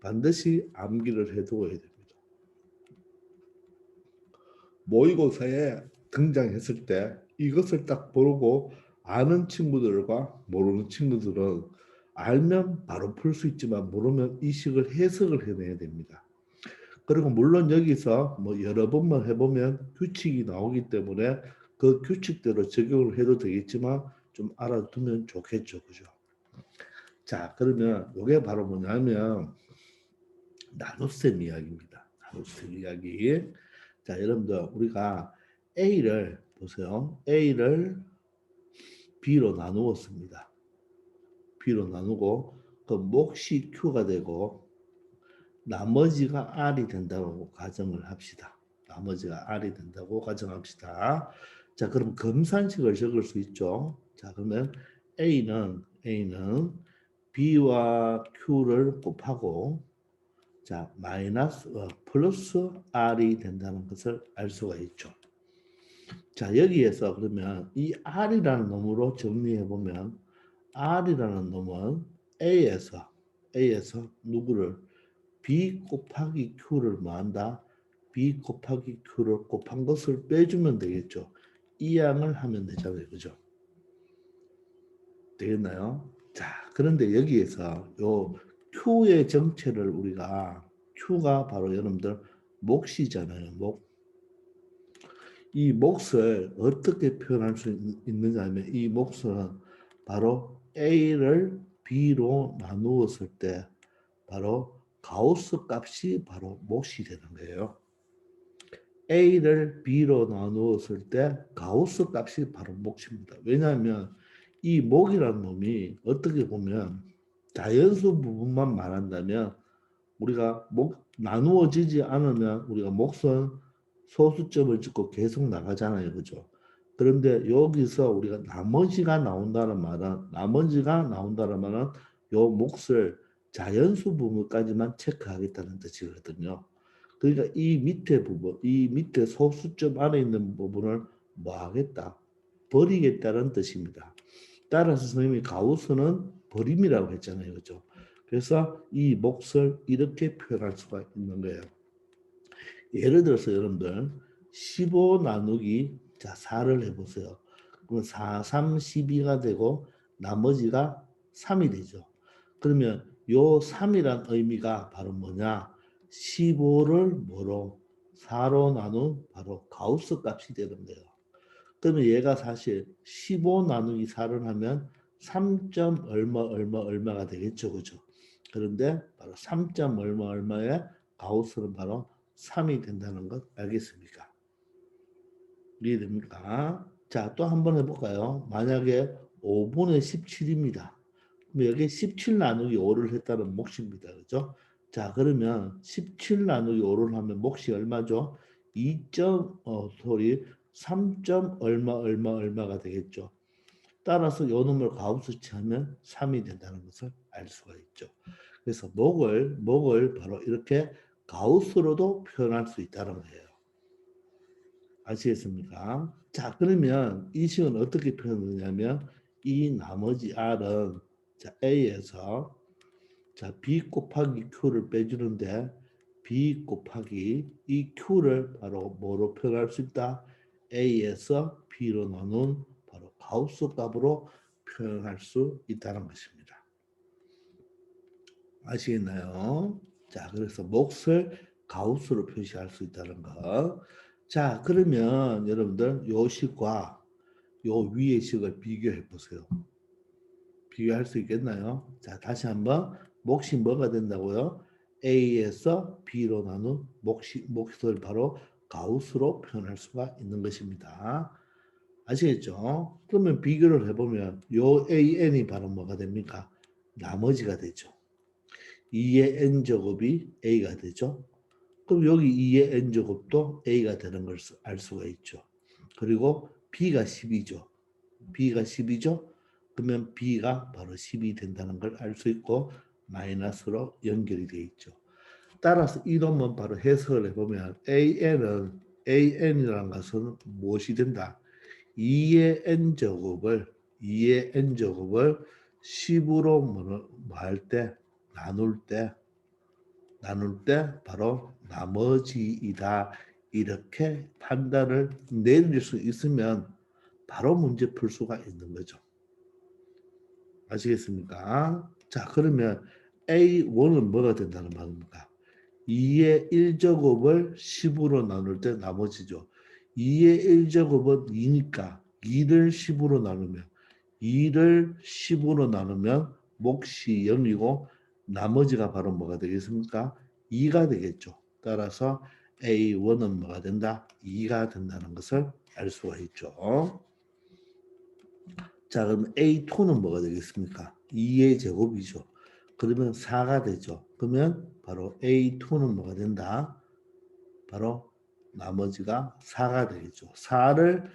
반드시 암기를 해 두어야 됩니다. 모의고사에 등장했을 때 이것을 딱 보고 아는 친구들과 모르는 친구들은 알면 바로 풀 수 있지만 모르면 이 식을 해석을 해내야 됩니다. 그리고 물론 여기서 뭐 여러 번만 해보면 규칙이 나오기 때문에 그 규칙대로 적용을 해도 되겠지만 좀 알아두면 좋겠죠. 그죠? 자, 그러면 이게 바로 뭐냐면 나눗셈 이야기입니다. 나눗셈 이야기. 자, 여러분들 우리가 A를 보세요. A를 B로 나누었습니다. B로 나누고 그 몫이 Q가 되고 나머지가 R이 된다고 가정을 합시다. 나머지가 R이 된다고 가정합시다. 자, 그럼 검산식을 적을 수 있죠. 자, 그러면 A는 B와 Q를 곱하고 자, 플러스 R이 된다는 것을 알 수가 있죠. 자, 여기에서 그러면 이 R이라는 놈으로 정리해 보면 R이라는 놈은 A에서 누구를 B 곱하기 Q를 뭐한다? B 곱하기 Q를 곱한 것을 빼주면 되겠죠. 이 양을 하면 되잖아요. 그죠? 되겠나요? 자, 그런데 여기에서 요 Q의 정체를 우리가 Q가 바로 여러분들 몫이잖아요. 몫. 이 몫을 어떻게 표현할 수 있느냐 하면 이 몫은 바로 A를 B로 나누었을 때 바로 가우스 값이 바로 몫이 되는 거예요. A를 B로 나누었을 때 가우스 값이 바로 몫입니다. 왜냐하면 이 몫이라는 놈이 어떻게 보면 자연수 부분만 말한다면 우리가 나누어지지 않으면 우리가 몫은 소수점을 찍고 계속 나가잖아요. 그죠? 그런데 여기서 우리가 나머지가 나온다는 말은 요 몫을 자연수 부분까지만 체크하겠다는 뜻이거든요. 그러니까 이 밑에 부분, 이 밑에 소수점 안에 있는 부분을 뭐 하겠다? 버리겠다는 뜻입니다. 따라서 선생님이 가우스는 버림이라고 했잖아요. 그죠? 그래서 이 몫을 이렇게 표현할 수가 있는 거예요. 예를 들어서 여러분들 15 나누기 자 4를 해보세요. 그러면 4, 3, 12가 되고 나머지가 3이 되죠. 그러면 요 3이란 의미가 바로 뭐냐? 15를 뭐로? 4로 나눈 바로 가우스 값이 되는 거예요. 그러면 얘가 사실 15 나누기 4를 하면 3점 얼마 얼마 얼마가 되겠죠. 그죠? 그런데 바로 3점 얼마 얼마의 가우스는 바로 3이 된다는 것 알겠습니까? 이해됩니까? 자, 또 한번 해볼까요? 만약에 5분의 17입니다. 그럼 여기 17 나누기 5를 했다는 몫입니다. 그죠? 자, 그러면 17 나누기 5를 하면 몫이 얼마죠? 3. 얼마 얼마 얼마가 되겠죠. 따라서 요 놈을 가우스치하면 3이 된다는 것을 알 수가 있죠. 그래서 목을 바로 이렇게 가우스로도 표현할 수 있다는 거예요. 아시겠습니까? 자, 그러면 이 식은 어떻게 표현하냐면 이 나머지 R은 자, A에서 자, B 곱하기 Q를 빼주는데 B 곱하기 이 Q를 바로 뭐로 표현할 수 있다? A에서 B로 나눈 바로 가우스 값으로 표현할 수 있다는 것입니다. 아시겠나요? 자, 그래서 몫을 가우스로 표시할 수 있다는 거. 자, 그러면 여러분들 요 식과 요 위의 식을 비교해 보세요. 비교할 수 있겠나요? 자, 다시 한번 몫이 뭐가 된다고요? A에서 B로 나눈 몫을 바로 가우스로 표현할 수가 있는 것입니다. 아시겠죠? 그러면 비교를 해보면 요 AN이 바로 뭐가 됩니까? 나머지가 되죠. 2의 n제곱이 A가 되죠. 그럼 여기 2의 n제곱도 A가 되는 걸 알 수가 있죠. 그리고 B가 10이죠. B가 10이죠. 그러면 B가 바로 10이 된다는 걸 알 수 있고 마이너스로 연결이 되어 있죠. 따라서 이 놈은 바로 해석을 해보면 AN이라는 것은 무엇이 된다? 2의 n제곱을 10으로 뭐 할 때 나눌 때 바로 나머지이다. 이렇게 판단을 내릴 수 있으면 바로 문제 풀 수가 있는 거죠. 아시겠습니까? 자, 그러면 A1은 뭐가 된다는 말입니까? 2의 1제곱을 10으로 나눌 때 나머지죠. 2의 1제곱은 2니까 2를 10으로 나누면 2를 10으로 나누면 몫이 0이고 나머지가 바로 뭐가 되겠습니까? 2가 되겠죠. 따라서 A1은 뭐가 된다? 2가 된다는 것을 알 수가 있죠. 자, 그럼 A2는 뭐가 되겠습니까? 2의 제곱이죠. 그러면 4가 되죠. 그러면 바로 A2는 뭐가 된다? 바로 나머지가 4가 되겠죠. 4를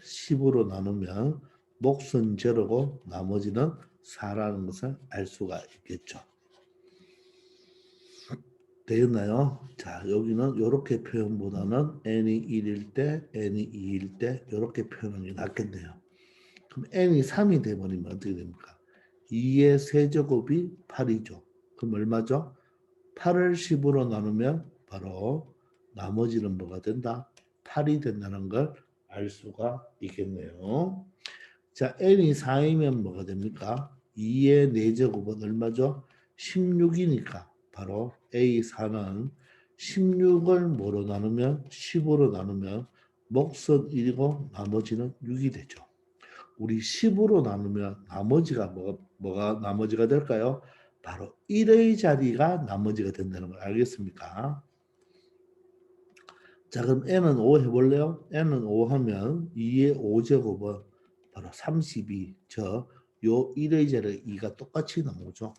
10으로 나누면 몫은 제로고 나머지는 4라는 것을 알 수가 있겠죠. 되었나요? 자, 여기는 이렇게 표현보다는 n이 1일 때, n이 2일 때 이렇게 표현하는 게 낫겠네요. 그럼 n이 3이 돼버리면 어떻게 됩니까? 2의 세제곱이 8이죠. 그럼 얼마죠? 8을 10으로 나누면 바로 나머지는 뭐가 된다? 8이 된다는 걸 알 수가 있겠네요. 자, n이 4이면 뭐가 됩니까? 2의 4제곱은 얼마죠? 16이니까 바로 A4는 16을 뭐로 나누면 10으로 나누면 몫은 1이고 나머지는 6이 되죠. 우리 10으로 나누면 나머지가 뭐가 나머지가 될까요? 바로 1의 자리가 나머지가 된다는 걸 알겠습니까? 자, 그럼 n은 5 해볼래요? n은 5 하면 2의 5제곱은 바로 32. 요 1의 자리 2가 똑같이 나오죠.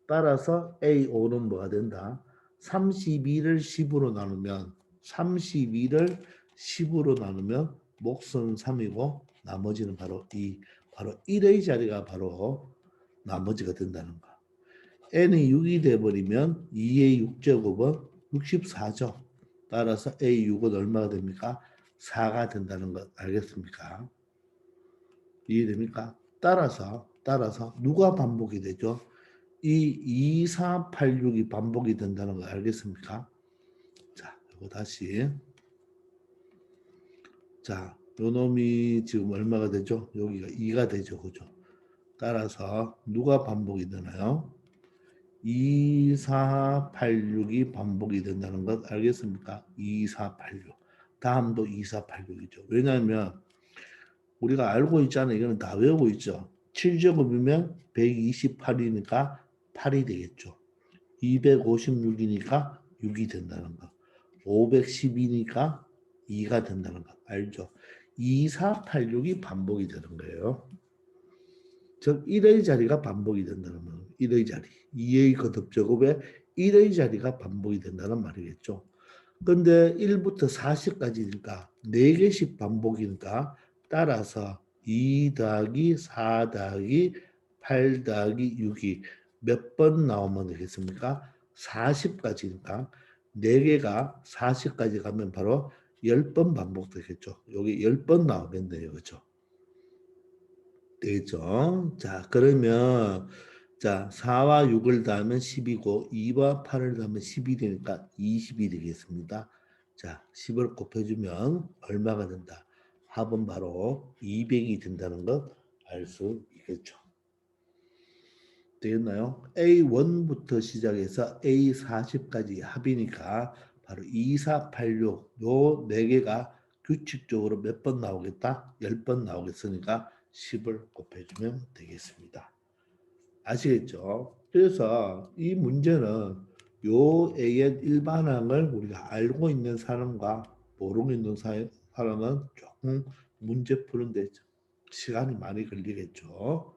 따라서 A5는 뭐가 된다? 32를 10으로 나누면 32를 10으로 나누면 몫은 3이고 나머지는 바로 2. 바로 1의 자리가 바로 나머지가 된다는 거. n이 6이 돼버리면 2의 6제곱은 64죠. 따라서 A6은 얼마가 됩니까? 4가 된다는 것 알겠습니까? 이해됩니까? 따라서 누가 반복이 되죠? 이 2, 4, 8, 6이 반복이 된다는 거 알겠습니까? 자, 이거 다시. 자, 요 놈이 지금 얼마가 되죠? 여기가 2가 되죠. 그죠? 따라서 누가 반복이 되나요? 2486이 반복이 된다는 것 알겠습니까? 2486. 다음도 2486이죠. 왜냐하면 우리가 알고 있잖아요. 이거는 다 외우고 있죠. 7제곱이면 128이니까 8이 되겠죠. 256이니까 6이 된다는 거. 510이니까 2가 된다는 거. 알죠? 2486이 반복이 되는 거예요. 즉 1의 자리가 반복이 된다는 말. 1의 자리. 2의 거듭제곱에 1의 자리가 반복이 된다는 말이겠죠. 근데 1부터 40까지니까 4개씩 반복이니까 따라서 2 더하기 4 더하기 8 더하기 6이 몇 번 나오면 되겠습니까? 40까지니까 4개가 40까지 가면 바로 10번 반복되겠죠. 여기 10번 나오겠네요. 그렇죠? 되겠죠? 자, 그러면 자, 4와 6을 더하면 10이고 2와 8을 더하면 10이 되니까 20이 되겠습니다. 자, 10을 곱해주면 얼마가 된다? 합은 바로 200이 된다는 것 알 수 있겠죠. 되겠나요? A1부터 시작해서 A40까지 합이니까 바로 2486, 요 4개가 규칙적으로 몇 번 나오겠다? 10번 나오겠으니까 10을 곱해주면 되겠습니다. 아시겠죠? 그래서 이 문제는 요 A의 일반항을 우리가 알고 있는 사람과 모르고 있는 사람은 조금 문제 푸는데 시간이 많이 걸리겠죠.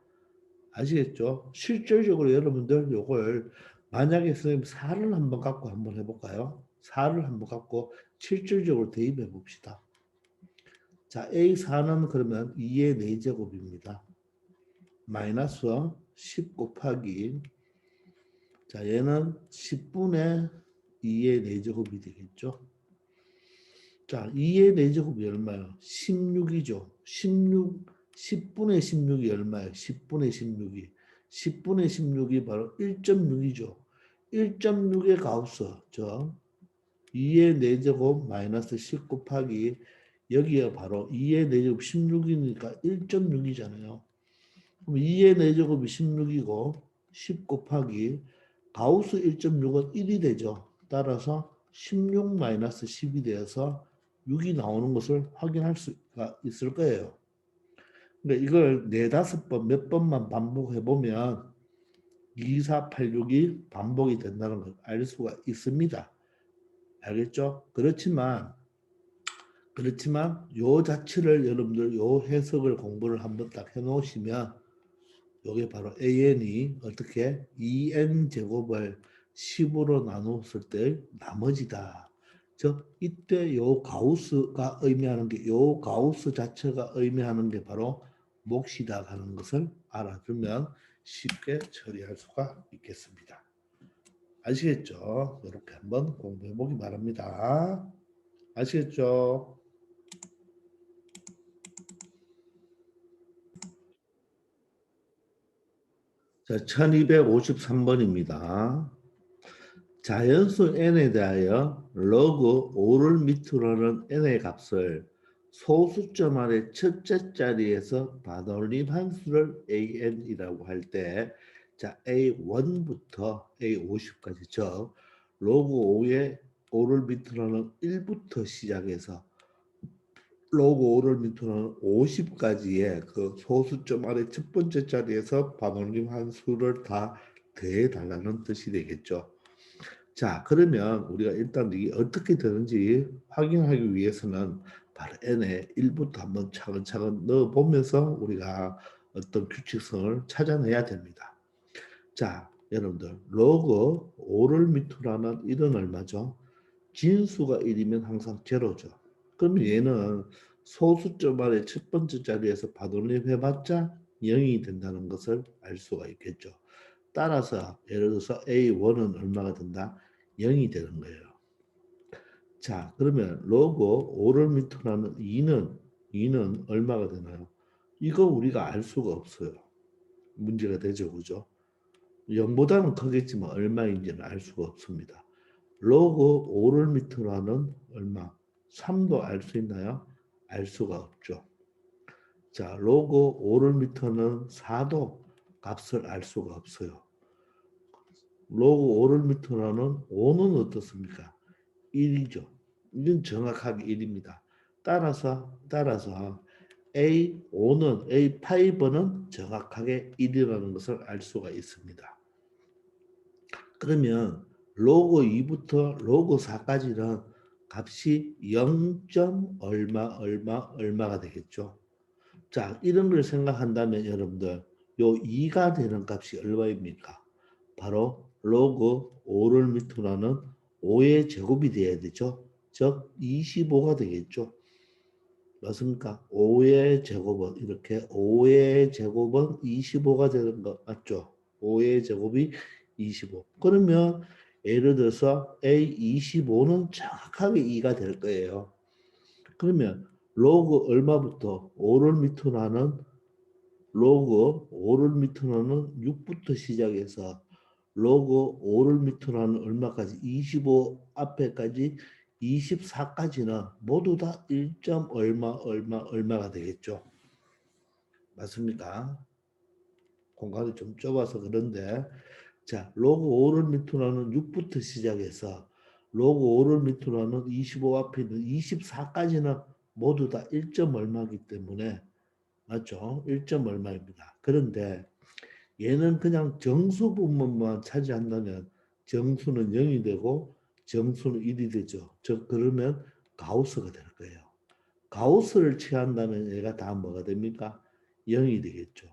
아시겠죠? 실질적으로 여러분들 요걸 만약에 선생님 4를 한번 갖고 한번 해볼까요? 4를 한번 갖고 실질적으로 대입해 봅시다. 자, A4는 그러면 2의 4제곱입니다. 마이너스 10 곱하기 자 얘는 10분의 2의 4제곱이 되겠죠. 자 2의 4제곱이 얼마예요? 16이죠. 16 10분의 16이 얼마예요? 10분의 16이 10분의 16이 바로 1.6이죠. 1.6의 가우스 저 2의 4제곱 마이너스 10 곱하기 여기에 바로 2의 4제곱 16이니까 1.6이잖아요. 그럼 2의 4제곱이 16이고 10 곱하기 가우스 1.6은 1이 되죠. 따라서 16 마이너스 10이 되어서 6이 나오는 것을 확인할 수가 있을 거예요. 근데 이걸 4-5번 몇 번만 반복해 보면 2486이 반복이 된다는 걸 알 수가 있습니다. 알겠죠? 그렇지만 요 자체를 여러분들 요 해석을 공부를 한번 딱 해놓으시면 요게 바로 an이 어떻게 2n 제곱을 10으로 나눴을 때 나머지다. 즉 이때 요 가우스가 의미하는 게 요 가우스 자체가 의미하는 게 바로 몫이다 하는 것을 알아두면 쉽게 처리할 수가 있겠습니다. 아시겠죠? 이렇게 한번 공부해 보기 바랍니다. 아시겠죠? 자, 1253번입니다. 자연수 n에 대하여 로그 5를 밑으로 하는 n의 값을 소수점 아래 첫째 자리에서 반올림 한수를 an이라고 할 때, 자 a1부터 a50까지 즉 로그 5의 5를 밑으로 하는 1부터 시작해서 로그 5를 밑으로 하는 50까지의 그 소수점 아래 첫 번째 자리에서 반올림 한수를 다 더해달라는 뜻이 되겠죠. 자, 그러면 우리가 일단 이게 어떻게 되는지 확인하기 위해서는 바로 n에 1부터 한번 차근차근 넣어보면서 우리가 어떤 규칙성을 찾아내야 됩니다. 자, 여러분들 로그 5를 밑으로 하는 1은 얼마죠? 진수가 1이면 항상 제로죠. 그러면 얘는 소수점 아래 첫 번째 자리에서 반올림해봤자 0이 된다는 것을 알 수가 있겠죠. 따라서 예를 들어서 A1은 얼마가 된다? 0이 되는 거예요. 자, 그러면 로그 5를 밑으로 하는 2는 얼마가 되나요? 이거 우리가 알 수가 없어요. 문제가 되죠. 그죠? 0보다는 크겠지만 얼마인지는 알 수가 없습니다. 로그 5를 밑으로 하는 얼마? 3도 알 수 있나요? 알 수가 없죠. 자, 로그 5를 밑으로는 4도 값을 알 수가 없어요. 로그 5를 밑으로 하는 5는 어떻습니까? 1이죠. 이건 정확하게 1입니다. 따라서 A5는 A5는 정확하게 1이라는 것을 알 수가 있습니다. 그러면 로그 2부터 로그 4까지는 값이 0. 얼마가 되겠죠. 자, 이런 걸 생각한다면 여러분들 요 2가 되는 값이 얼마입니까? 바로 로그 5를 밑으로 하는 5의 제곱이 돼야 되죠. 즉 25가 되겠죠. 맞습니까? 5의 제곱은 이렇게 5의 제곱은 25가 되는 거 맞죠? 5의 제곱이 25. 그러면 예를 들어서 A25는 정확하게 2가 될 거예요. 그러면 로그 얼마부터 5를 밑으로 하는 로그 5를 밑으로 하는 6부터 시작해서 로그 5를 밑으로 하는 얼마까지 25 앞에까지 24까지는 모두 다 1. 얼마가 되겠죠. 맞습니까? 공간이 좀 좁아서 그런데 자 로그 5를 밑으로 하는 6부터 시작해서 로그 5를 밑으로 하는 25 앞에 있는 24까지는 모두 다 1. 얼마이기 때문에 맞죠? 1. 얼마입니다. 그런데 얘는 그냥 정수 부분만 차지한다면 정수는 0이 되고 정수는 1이 되죠. 즉 그러면 가우스가 될 거예요. 가우스를 취한다면 얘가 다 뭐가 됩니까? 0이 되겠죠.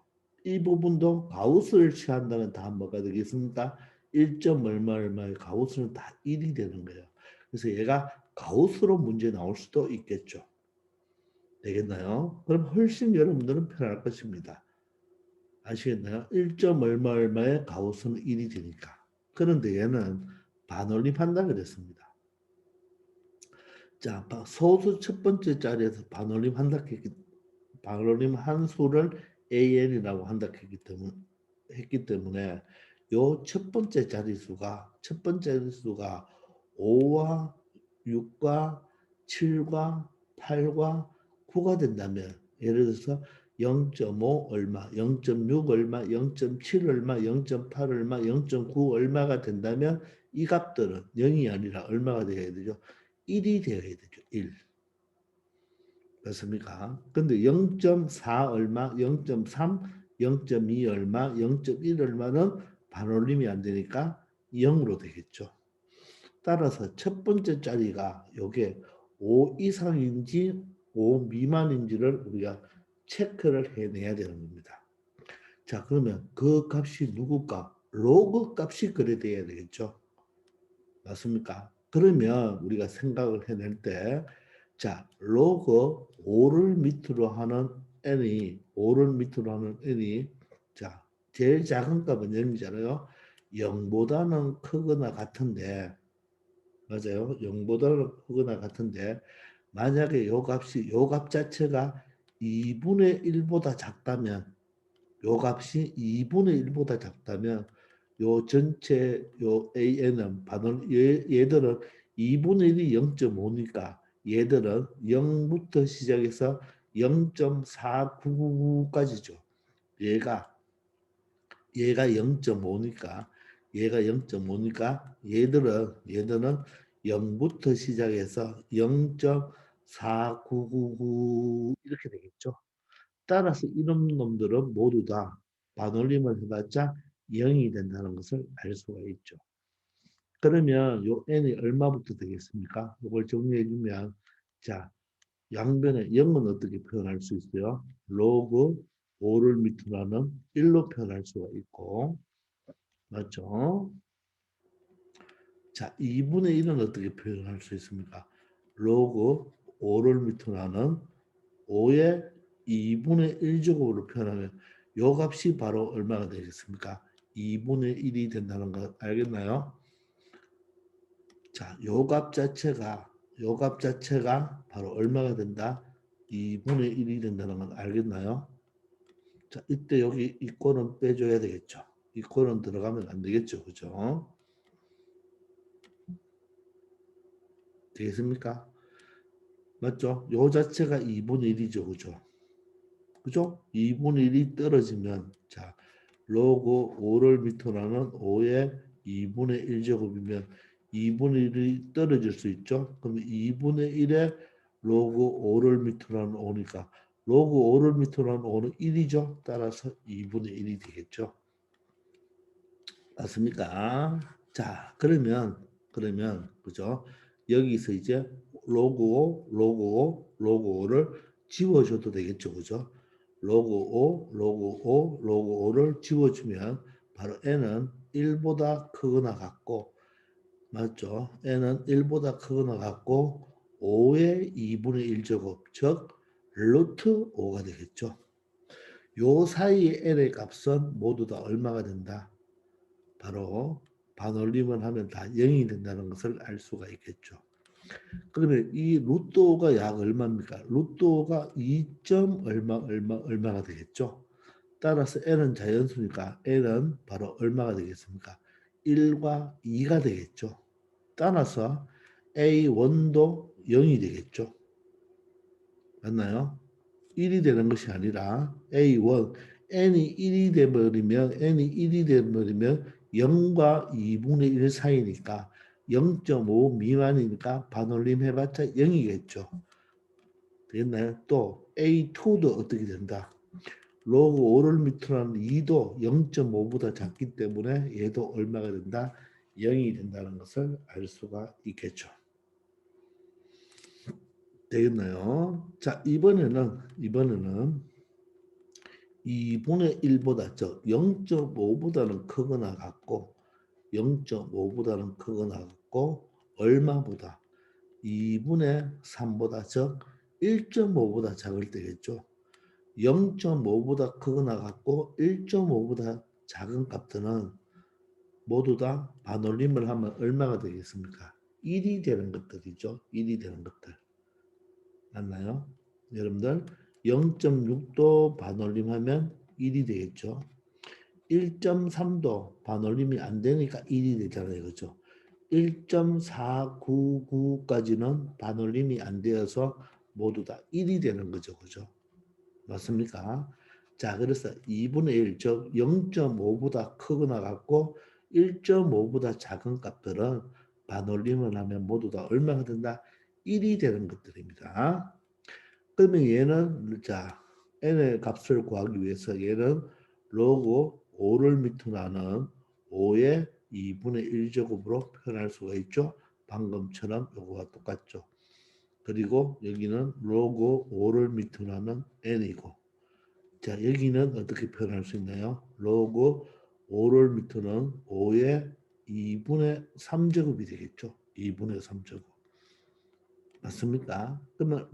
이 부분도 가우스를 취한다면 다 뭐가 되겠습니까? 1. 얼마의 가우스는 다 1이 되는 거예요. 그래서 얘가 가우스로 문제 나올 수도 있겠죠. 되겠나요? 그럼 훨씬 여러분들은 편할 것입니다. 아시겠나요? 1. 얼마의 가우스는 1이 되니까. 그런데 얘는 반올림한다 그랬습니다. 자, 소수 첫 번째 자리에서 반올림 한 수를 AN이라고 했기 때문에 요 첫 번째 자릿수가 5와 6과 7과 8과 9가 된다면 예를 들어서 0.5 얼마, 0.6 얼마, 0.7 얼마, 0.8 얼마, 0.9 얼마가 된다면 이 값들은 0이 아니라 얼마가 되어야 되죠? 1이 되어야 되죠. 1. 맞습니까? 근데 0.4 얼마, 0.3, 0.2 얼마, 0.1 얼마는 반올림이 안 되니까 0으로 되겠죠. 따라서 첫 번째 자리가 요게 5 이상인지 5 미만인지를 우리가 체크를 해내야 되는 겁니다. 자, 그러면 그 값이 누구 값? 로그 값이 그래 돼야 되겠죠. 맞습니까? 그러면 우리가 생각을 해낼 때 자, 로그 5를 밑으로 하는 n이 자, 제일 작은 값은 0이잖아요. 0보다는 크거나 같은데 맞아요. 0보다는 크거나 같은데 만약에 요 값 자체가 2분의 1보다 작다면 요 값이 2분의 1보다 작다면 요 전체 요 AN은 얘들은 2분의 1이 0.5니까 얘들은 0부터 시작해서 0.499까지죠. 얘가 0.5니까 얘들은 0부터 시작해서 0.4999 이렇게 되겠죠. 따라서 이런 놈들은 모두 다 반올림을 해봤자 0이 된다는 것을 알 수가 있죠. 그러면 요 n이 얼마부터 되겠습니까? 이걸 정리해주면 자 양변에 0은 어떻게 표현할 수 있어요? 로그 5를 밑으로 하는 1로 표현할 수가 있고 맞죠? 자 2분의 1은 어떻게 표현할 수 있습니까? 로그 5를 밑으로 하는 5의 2분의 1제곱으로 표현하면 요 값이 바로 얼마가 되겠습니까? 2분의 1이 된다는 거 알겠나요? 자, 요 값 자체가 바로 얼마가 된다? 2분의 1이 된다는 건 알겠나요? 자, 이때 여기 이 꼴은 빼줘야 되겠죠. 이 꼴은 들어가면 안 되겠죠. 그죠? 되겠습니까? 맞죠? 요 자체가 2분의 1이죠. 그죠? 그죠? 2분의 1이 떨어지면 자 로그 5를 밑으로 하는 5의 2분의 1제곱이면 2분의 1이 떨어질 수 있죠. 그럼 2분의 1에 로그 5를 밑으로 한 5니까 로그 5를 밑으로 한 5는 1이죠. 따라서 2분의 1이 되겠죠. 맞습니까? 자, 그러면 그죠? 여기서 이제 로그 5, 로그 5, 로그 5를 지워줘도 되겠죠. 그죠? 로그 5, 로그 5, 로그 5를 지워주면 바로 n은 1보다 크거나 같고 맞죠? n은 1보다 크거나 같고 5의 2분의 1제곱 즉 루트 5가 되겠죠. 요 사이의 n의 값은 모두 다 얼마가 된다? 바로 반올림을 하면 다 0이 된다는 것을 알 수가 있겠죠. 그러면 이 루트 5가 약 얼마입니까? 루트 5가 2. 얼마가 되겠죠. 따라서 n은 자연수니까 n은 바로 얼마가 되겠습니까? 1과 2가 되겠죠. 따라서 A1도 0이 되겠죠. 맞나요? 1이 되는 것이 아니라 A1, n이 1이 돼버리면 0과 2분의 1 사이니까 0.5 미만이니까 반올림 해봤자 0이겠죠. 되겠나요? 또 A2도 어떻게 된다? 로그 5를 밑으로 하는 2도 0.5보다 작기 때문에 얘도 얼마가 된다? 0이 된다는 것을 알 수가 있겠죠. 되겠나요? 자, 이번에는 2분의 1보다 즉 0.5보다는 크거나 같고 0.5보다는 크거나 같고 얼마보다 2분의 3보다 즉 1.5보다 작을 때겠죠. 0.5보다 크거나 같고 1.5보다 작은 값들은 모두 다 반올림을 하면 얼마가 되겠습니까? 1이 되는 것들이죠. 1이 되는 것들. 맞나요? 여러분들 0.6도 반올림하면 1이 되겠죠. 1.3도 반올림이 안 되니까 1이 되잖아요. 그렇죠? 1.499까지는 반올림이 안 되어서 모두 다 1이 되는 거죠. 그죠? 맞습니까? 자, 그래서 2분의 1, 즉 0.5보다 크거나 같고 1.5보다 작은 값들은 반올림을 하면 모두 다 얼마가 된다? 1이 되는 것들입니다. 그러면 얘는 자 n의 값을 구하기 위해서 얘는 로그 5를 밑으로 나는 5의 2분의 1제곱으로 표현할 수가 있죠. 방금처럼 요거와 똑같죠. 그리고 여기는 로그 5를 밑으로 하는 n이고 자 여기는 어떻게 표현할 수 있나요? 로그 5를 밑으로는 5의 2분의 3제곱이 되겠죠. 2분의 3제곱. 맞습니까? 그러면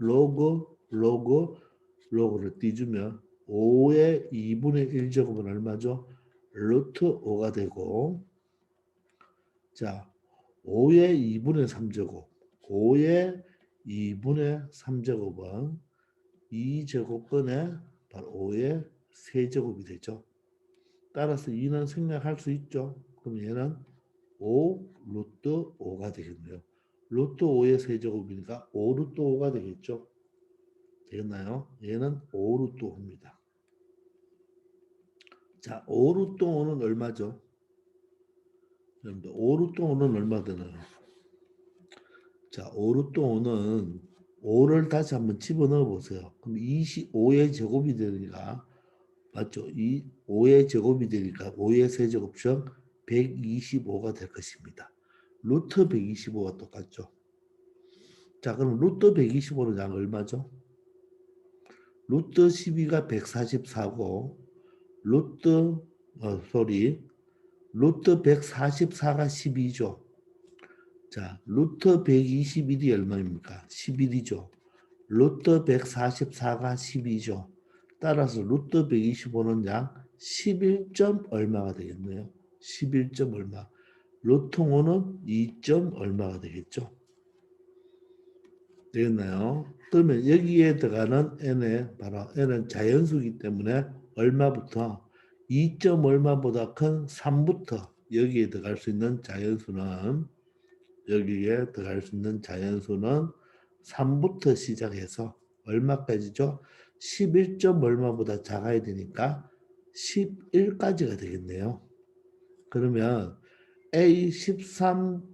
로그를 띄주면 5의 2분의 1제곱은 얼마죠? 루트 5가 되고 자 5의 2분의 3제곱 5의 2분의 3제곱은 2제곱분의 바로 5의 세제곱이 되죠. 따라서 2는 생략할 수 있죠. 그럼 얘는 5 루트 5가 되겠네요. 루트 5의 세제곱이니까 5 루트 5가 되겠죠. 되겠나요? 얘는 5 루트 5입니다. 자, 5 루트 5는 얼마죠? 5 루트 5는 얼마 되나요? 자, 5 루트 5는 5를 다시 한번 집어넣어 보세요. 그럼 25의 제곱이 되니까 맞죠? 이 5의 제곱이 되니까 5의 세제곱은 125가 될 것입니다. 루트 125가 똑같죠. 자, 그럼 루트 125는 양 얼마죠? 루트 12가 144고 루트 루트 144가 12죠. 자, 루트 121이 얼마입니까? 11이죠. 루트 144가 12죠. 따라서 루트 125는 약 11점 얼마가 되겠네요. 11점 얼마. 루트 5는 2점 얼마가 되겠죠. 되겠나요? 그러면 여기에 들어가는 n의 바로 n은 자연수이기 때문에 얼마부터 2점 얼마보다 큰 3부터 여기에 들어갈 수 있는 자연수는 3부터 시작해서 얼마까지죠? 11점 얼마보다 작아야 되니까 11까지가 되겠네요. 그러면 A13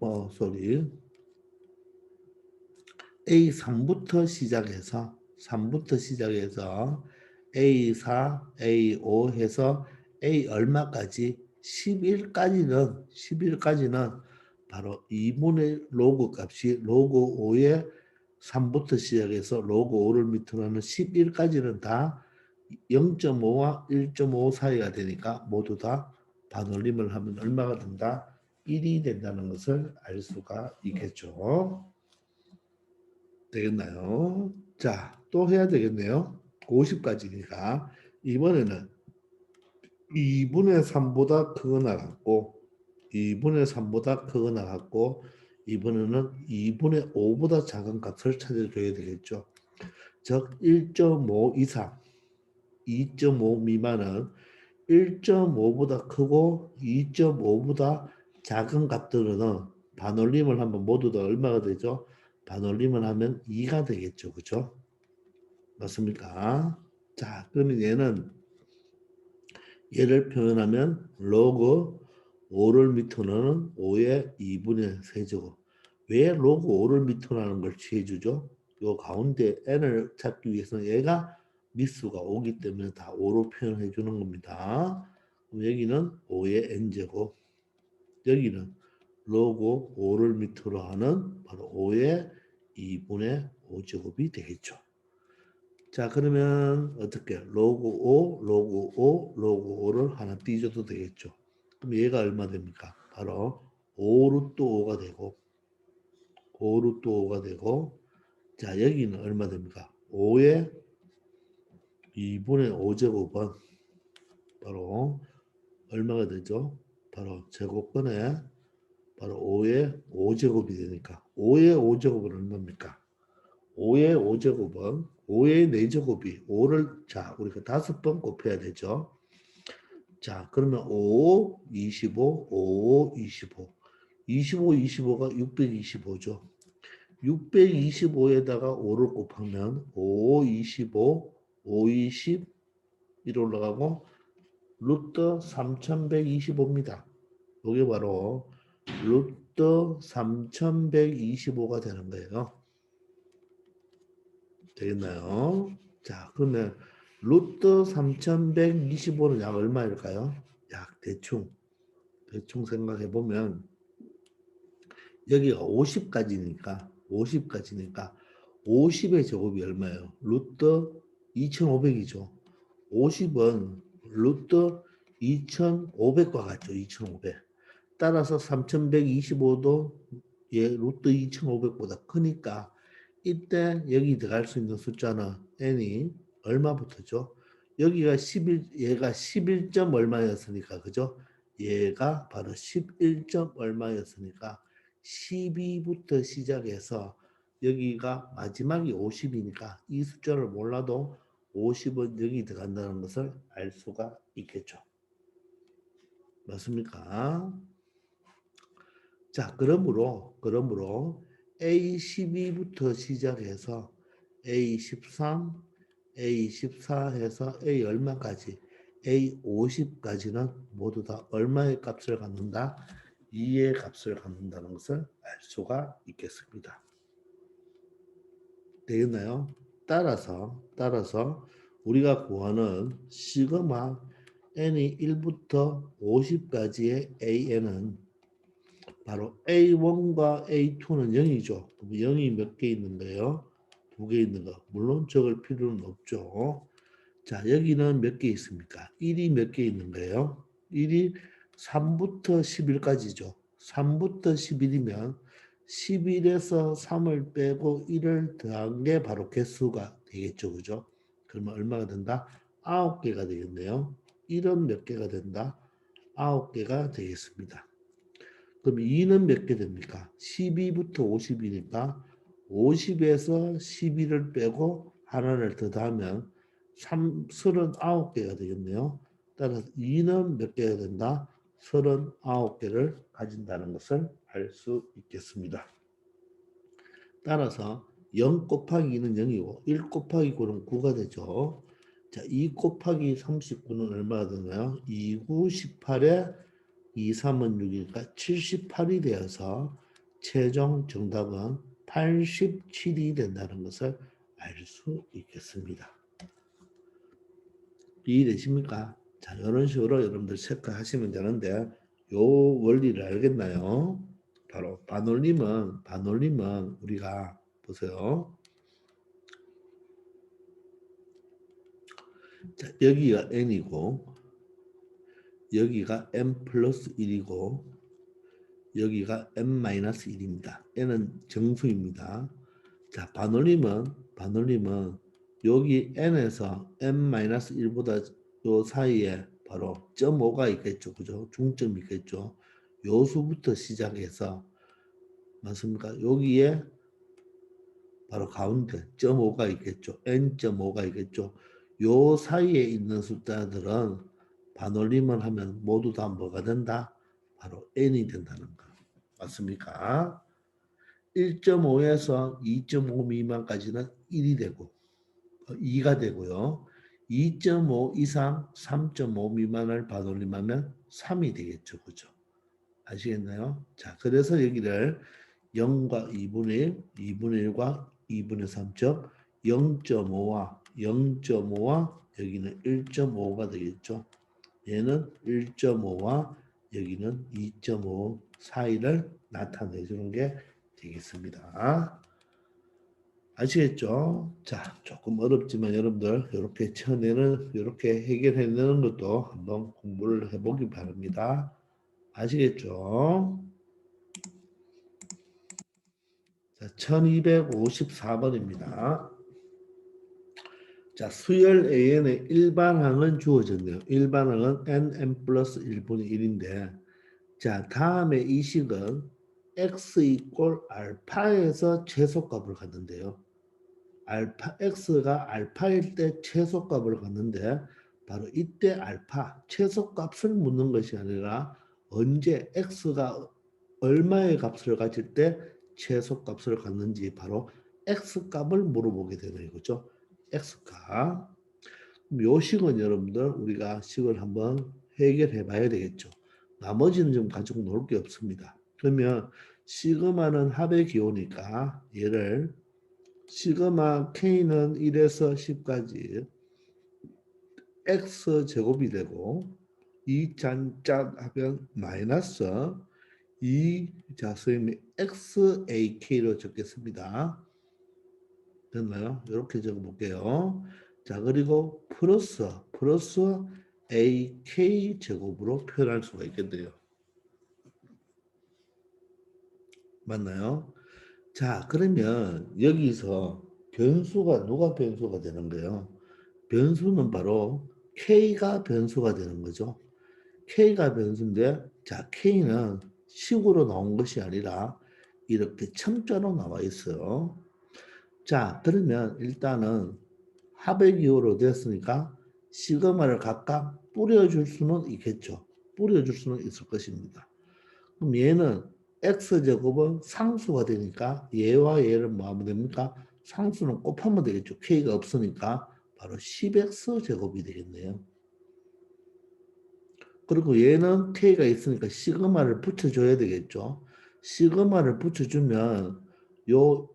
A3부터 시작해서 A4, A5 해서 A 얼마까지 11까지는 바로 2분의 로그 값이 로그 5의 3부터 시작해서 로그 5를 밑으로 하는 11까지는 다 0.5와 1.5 사이가 되니까 모두 다 반올림을 하면 얼마가 된다? 1이 된다는 것을 알 수가 있겠죠. 되겠나요? 자, 또 해야 되겠네요. 50까지니까 이번에는 2분의 3보다 크거나 같고 2분의 3보다 크거나 같고 이번에는 2분의 5보다 작은 값을 찾아줘야 되겠죠. 즉 1.5 이상 2.5 미만은 1.5보다 크고 2.5보다 작은 값들은 반올림을 하면 모두 다 얼마가 되죠? 반올림을 하면 2가 되겠죠. 그죠? 맞습니까? 자, 그러면 얘를 표현하면 로그 5를 밑으로는 5의 2분의 세제곱. 왜 로그 5를 밑으로는 걸 취해주죠? 요 가운데 n을 찾기 위해서는 얘가 미수가 5기 때문에 다 5로 표현해 주는 겁니다. 그럼 여기는 5의 n제곱, 여기는 로그 5를 밑으로 하는 바로 5의 2분의 5제곱이 되겠죠. 자, 그러면 어떻게 로그 5, 로그 5, 로그 5를 하나 띄줘도 되겠죠. 그럼 얘가 얼마 됩니까? 바로 5루트 5가 되고 5루트 5가 되고 자, 여기는 얼마 됩니까? 5의 2분의 5제곱은 바로 얼마가 되죠? 바로 제곱근에 바로 5의 5제곱이 되니까 5의 5제곱은 얼마입니까? 5의 5제곱은 5의 4제곱이 5를 자 우리가 5번 곱해야 되죠. 자 그러면 5, 25, 5, 25 25, 25가 625죠. 625에다가 5를 곱하면 5, 25, 5, 20 이리 올라가고 루트 3125입니다. 이게 바로 루트 3125가 되는 거예요. 되겠나요? 자, 그러면 루트 3125는 약 얼마일까요? 약 대충 생각해 보면 여기가 50까지니까 50의 제곱이 얼마예요? 루트 2500이죠. 50은 루트 2500과 같죠. 2500. 따라서 3125도 예, 루트 2500보다 크니까 이때 여기 들어갈 수 있는 숫자는 n이 얼마부터죠? 여기가 11, 얘가 11점 얼마였으니까 그죠? 얘가 바로 11점 얼마였으니까 12부터 시작해서 여기가 마지막이 50이니까 이 숫자를 몰라도 50은 여기 들어간다는 것을 알 수가 있겠죠. 맞습니까? 자, 그러므로 A12부터 시작해서 A13, A14 해서 A 얼마까지 A50까지는 모두 다 얼마의 값을 갖는다? 2의 값을 갖는다는 것을 알 수가 있겠습니다. 되겠나요? 따라서 우리가 구하는 시그마 n이 1부터 50까지의 an은 바로 A1과 A2는 0이죠. 그럼 0이 몇 개 있는데요? 2개 있는 거. 물론 적을 필요는 없죠. 자, 여기는 몇 개 있습니까? 1이 몇 개 있는 거예요? 1이 3부터 11까지죠. 3부터 11이면 11에서 3을 빼고 1을 더한 게 바로 개수가 되겠죠. 그죠? 그러면 얼마가 된다? 9개가 되겠네요. 1은 몇 개가 된다? 9개가 되겠습니다. 그럼 2는 몇 개 됩니까? 12부터 50이니까 50에서 11을 빼고 하나를 더 더하면 39개가 되겠네요. 따라서 2는 몇 개가 된다? 39개를 가진다는 것을 알 수 있겠습니다. 따라서 0 곱하기 2는 0이고 1 곱하기 9는 9가 되죠. 자, 2 곱하기 39는 얼마가 되나요? 2, 9, 18에 2, 3은 6이니까 78이 되어서 최종 정답은 87이 된다는 것을 알 수 있겠습니다. 이해되십니까? 자, 이런 식으로 여러분들 체크하시면 되는데 요 원리를 알겠나요? 바로 반올림은 우리가 보세요. 자, 여기가 n이고 여기가 n 플러스 1이고 여기가 n-1입니다. n은 정수입니다. 자, 반올림은 여기 n에서 n-1보다 요 사이에 바로 0.5가 있겠죠. 그죠? 중점이 있겠죠. 요 수부터 시작해서 맞습니까? 여기에 바로 가운데 0.5가 있겠죠. n.5가 있겠죠. 요 사이에 있는 숫자들은 반올림을 하면 모두 다 뭐가 된다? 바로 n이 된다는 거. 맞습니까? 1.5에서 2.5 미만까지는 1이 되고 2가 되고요. 2.5 이상 3.5 미만을 반올림하면 3이 되겠죠. 그죠? 아시겠나요? 자, 그래서 여기를 0과 2분의 1, 2분의 1과 2분의 3점 0.5와 여기는 1.5가 되겠죠. 얘는 1.5와 여기는 2.5 사이를 나타내주는 게 되겠습니다. 아시겠죠? 자, 조금 어렵지만 여러분들 이렇게 쳐내는, 이렇게 해결해내는 것도 한번 공부를 해보기 바랍니다. 아시겠죠? 자, 1254번입니다. 자, 수열 AN의 일반항은 주어졌네요. 일반항은 nn 플러스 1분의 1인데 자, 다음에 이 식은 x 이꼴 알파에서 최소값을 갖는데요. x가 알파일 때 최소값을 갖는데 바로 이때 알파 최소값을 묻는 것이 아니라 언제 x가 얼마의 값을 가질 때 최소값을 갖는지 바로 x값을 물어보게 되는 거죠. x값. 요 식은 여러분들 우리가 식을 한번 해결해 봐야 되겠죠. 나머지는 좀 가지고 놀 게 없습니다. 그러면 시그마는 합의 기호니까 얘를 시그마 K는 1에서 10까지 X 제곱이 되고 이 잔짠 하면 마이너스 2 자, 선생님이 XAK로 적겠습니다. 됐나요? 이렇게 적어볼게요. 자, 그리고 플러스 AK 제곱으로 표현할 수가 있겠네요. 맞나요? 자, 그러면 여기서 변수가 누가 변수가 되는 거예요? 변수는 바로 K가 변수가 되는 거죠. K가 변수인데, 자, K는 식으로 나온 것이 아니라 이렇게 첨자로 나와 있어요. 자, 그러면 일단은 합의 기호로 됐으니까 시그마를 각각 뿌려줄 수는 있겠죠. 뿌려줄 수는 있을 것입니다. 그럼 얘는 x제곱은 상수가 되니까 얘와 얘를 뭐 하면 됩니까? 상수는 곱하면 되겠죠. k가 없으니까 바로 10x 제곱이 되겠네요. 그리고 얘는 k가 있으니까 시그마를 붙여줘야 되겠죠. 시그마를 붙여주면 요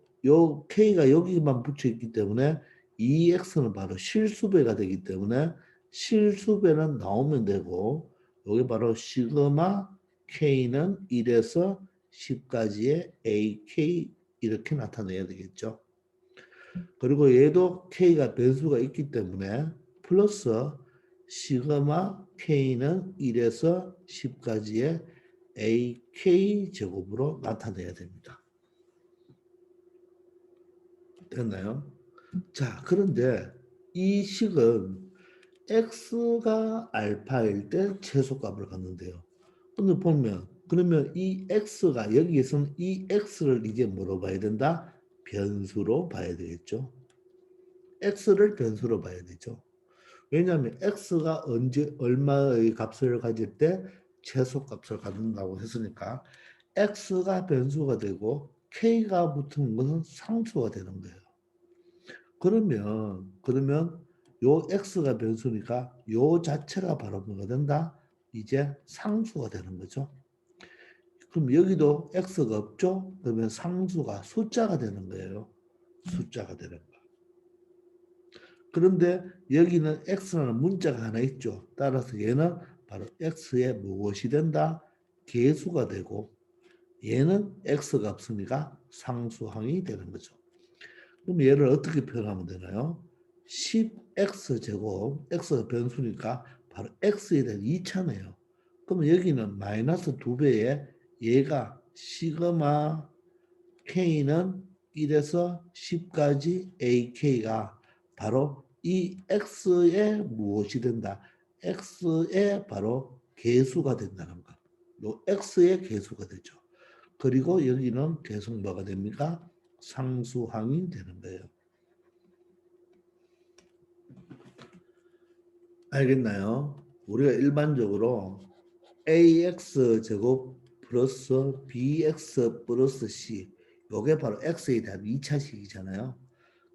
k가 여기만 붙여있기 때문에 2x는 바로 실수배가 되기 때문에 실수배는 나오면 되고 여기 바로 시그마 k는 1에서 10까지의 ak 이렇게 나타내야 되겠죠. 그리고 얘도 k가 변수가 있기 때문에 플러스 시그마 k는 1에서 10까지의 ak 제곱으로 나타내야 됩니다. 됐나요? 자, 그런데 이 식은 x가 알파일 때 최소값을 갖는데요. 오늘 보면 그러면 이 x가 여기에서는 이 x를 이제 뭐로 봐야 된다? 변수로 봐야 되겠죠. x를 변수로 봐야 되죠. 왜냐하면 x가 언제 얼마의 값을 가질 때 최소값을 갖는다고 했으니까 x가 변수가 되고 k가 붙은 것은 상수가 되는 거예요. 그러면 요 x가 변수니까 요 자체가 바로 뭐가 된다? 이제 상수가 되는 거죠. 그럼 여기도 x가 없죠? 그러면 상수가 숫자가 되는 거예요. 숫자가 되는 거. 그런데 여기는 x라는 문자가 하나 있죠. 따라서 얘는 바로 x의 무엇이 된다? 계수가 되고 얘는 x가 없으니까 상수항이 되는 거죠. 그럼 얘를 어떻게 표현하면 되나요? 10x제곱, x가 변수니까 바로 x에 대한 2차네요. 그러면 여기는 마이너스 2배에 얘가 시그마 k는 1에서 10까지 ak가 바로 이 x의 무엇이 된다? x의 바로 계수가 된다는 거. 요 x의 계수가 되죠. 그리고 여기는 계속 뭐가 됩니까? 상수항이 되는 거예요. 알겠나요? 우리가 일반적으로 ax 제곱 플러스 bx 플러스 c 요게 바로 x에 대한 2차식이잖아요.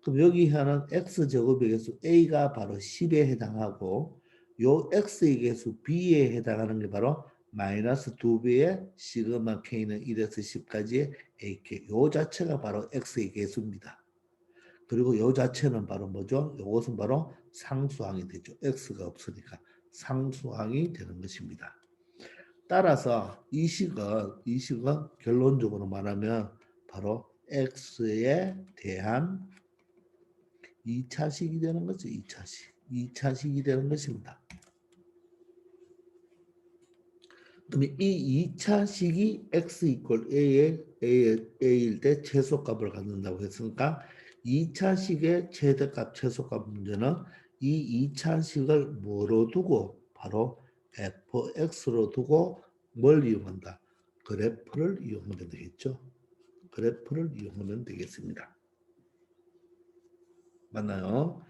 그럼 여기 하는 x 제곱의 개수 a가 바로 10에 해당하고 요 x의 개수 b에 해당하는 게 바로 마이너스 2배의 시그마 k는 1에서 10까지의 ak 요 자체가 바로 x의 개수입니다. 그리고 요 자체는 바로 뭐죠? 요것은 바로 상수항이 되죠. x가 없으니까 상수항이 되는 것입니다. 따라서 이 식은 결론적으로 말하면 바로 x에 대한 2차식이 되는 거죠. 2차식. 2차식이 되는 것입니다. 그러면 이 2차식이 x 이퀄 a일 때 최소값을 갖는다고 했으니까 2차식의 최대값 최소값 문제는 이 2차식을 뭐로 두고 바로 fx로 두고 뭘 이용한다? 그래프를 이용하면 되겠죠. 그래프를 이용하면 되겠습니다. 맞나요?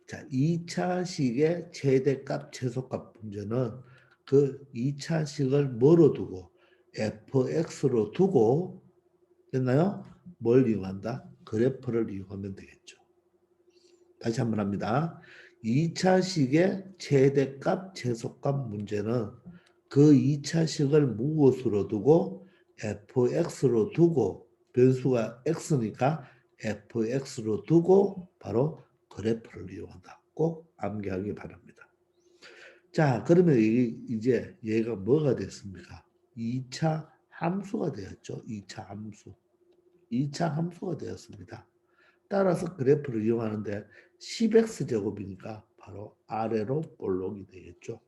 자, 2차식의 최대값, 최소값 문제는 그 2차식을 뭐로 두고 fx로 두고 됐나요? 뭘 이용한다? 그래프를 이용하면 되겠죠. 다시 한번 합니다. 2차식의 최대값, 최소값 문제는 그 2차식을 무엇으로 두고 fx로 두고 변수가 x니까 fx로 두고 바로 그래프를 이용한다. 꼭 암기하기 바랍니다. 자, 그러면 이제 얘가 뭐가 됐습니까? 2차 함수가 되었죠. 2차 함수. 2차 함수가 되었습니다. 따라서 그래프를 이용하는데 10x제곱이니까 바로 아래로 볼록이 되겠죠.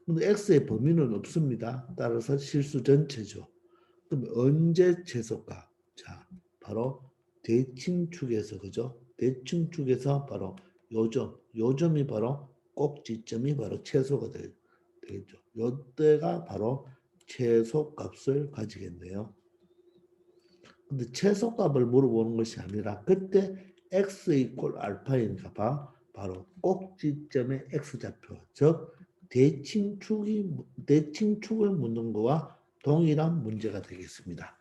근데 x의 범위는 없습니다. 따라서 실수 전체죠. 그럼 언제 최소가? 자, 바로 대칭축에서 그죠? 대칭축에서 바로 요점이 바로 꼭지점이 바로 최소가 되겠죠. 요때가 바로 최소값을 가지겠네요. 근데 최소값을 물어보는 것이 아니라 그때 x 이퀄 알파이니까 바로 꼭지점의 x좌표, 즉 대칭축을 묻는 거와 동일한 문제가 되겠습니다.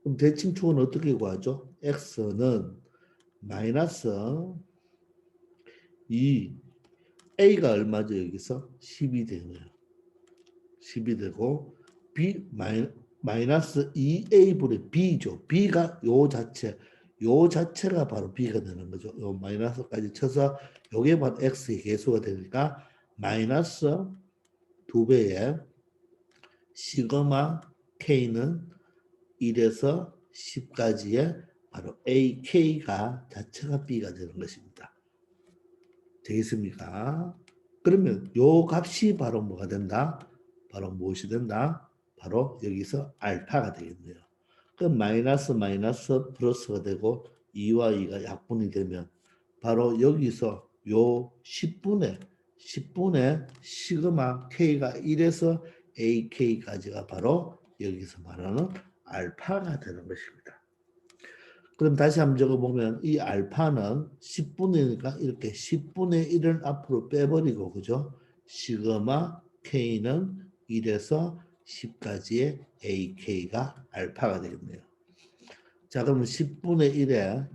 그럼 대칭축은 어떻게 구하죠? x는 마이너스 2, a가 얼마죠? 여기서 10이 되네요. 10이 되고 마이너스 2a분의 b죠. b가 요 자체가 바로 b가 되는 거죠. 요 마이너스까지 쳐서 요게 바로 x의 계수가 되니까 마이너스 2배의 시그마 k는 1에서 10까지의 바로 ak가 자체가 b가 되는 것입니다. 되겠습니까? 그러면 요 값이 바로 뭐가 된다? 바로 무엇이 된다? 바로 여기서 알파가 되겠네요. 그럼 마이너스 플러스가 되고 2와 2가 약분이 되면 바로 여기서 요 10분의 시그마 k가 1에서 ak까지가 바로 여기서 말하는 알파가 되는 것입니다. 그럼 다시 한번 적어보면 이 알파는 10분의니까 이렇게 10분의 1을 앞으로 빼버리고 그죠? 시그마 k는 1에서 10까지의 ak가 알파가 되겠네요. 자, 그러면 10분의 1에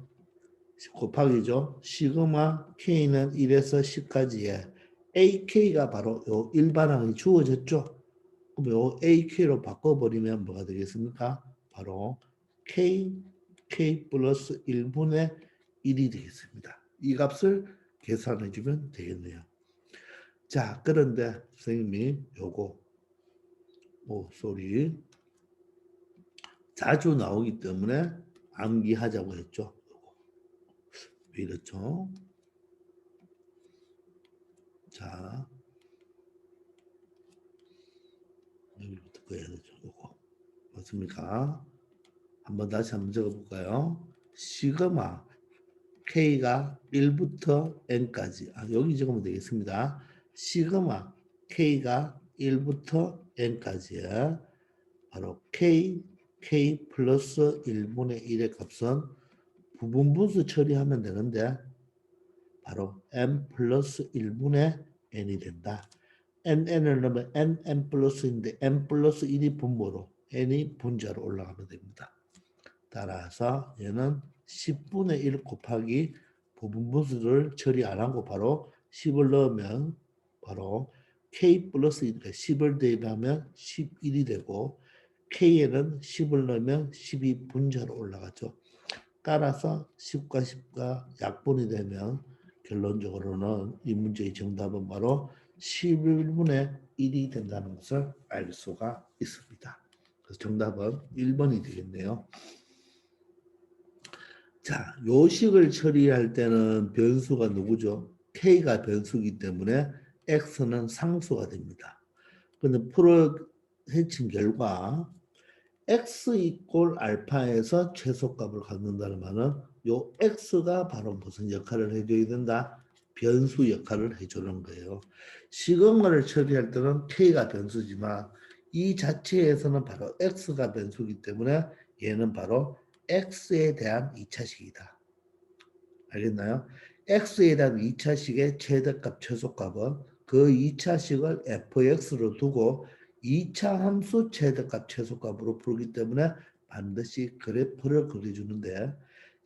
곱하기죠. 시그마 k는 1에서 10까지의 AK가 바로 요 일반항이 주어졌죠. 그럼 요 AK로 바꿔버리면 뭐가 되겠습니까? 바로 K 플러스 1분의 1이 되겠습니다. 이 값을 계산해 주면 되겠네요. 자, 그런데 선생님이 요거 쏘리 자주 나오기 때문에 암기하자고 했죠. 왜 이렇죠? 자, 여기부터 해야 되죠. 요거 맞습니까? 다시 한번 적어볼까요? 시그마 K가 1부터 N까지 여기 적으면 되겠습니다. 시그마 K가 1부터 N까지 바로 K 플러스 1분의 1의 값은 부분분수 처리하면 되는데 바로 N 플러스 1분의 N이 된다. N을 넣으면 N 플러스인데 N 플러스 1이 분모로 N이 분자로 올라가면 됩니다. 따라서 얘는 10분의 1 곱하기 부분분수를 처리 안 하고 바로 10을 넣으면 바로 K 플러스 1, 10을 대입하면 11이 되고 K에는 10을 넣으면 12 분자로 올라가죠. 따라서 10과 10과 약분이 되면 결론적으로는 이 문제의 정답은 바로 11분의 1이 된다는 것을 알 수가 있습니다. 그래서 정답은 1번이 되겠네요. 자, 요식을 처리할 때는 변수가 누구죠? K가 변수이기 때문에 X는 상수가 됩니다. 그런데 풀어 헤친 결과 X 이꼴 알파에서 최소값을 갖는다는 말은 요 X가 바로 무슨 역할을 해줘야 된다? 변수 역할을 해주는 거예요. 시그마를 처리할 때는 K가 변수지만 이 자체에서는 바로 X가 변수이기 때문에 얘는 바로 X에 대한 2차식이다. 알겠나요? X에 대한 2차식의 최대값, 최소값은 그 2차식을 fx로 두고 2차 함수 최대값, 최소값으로 풀기 때문에 반드시 그래프를 그려주는데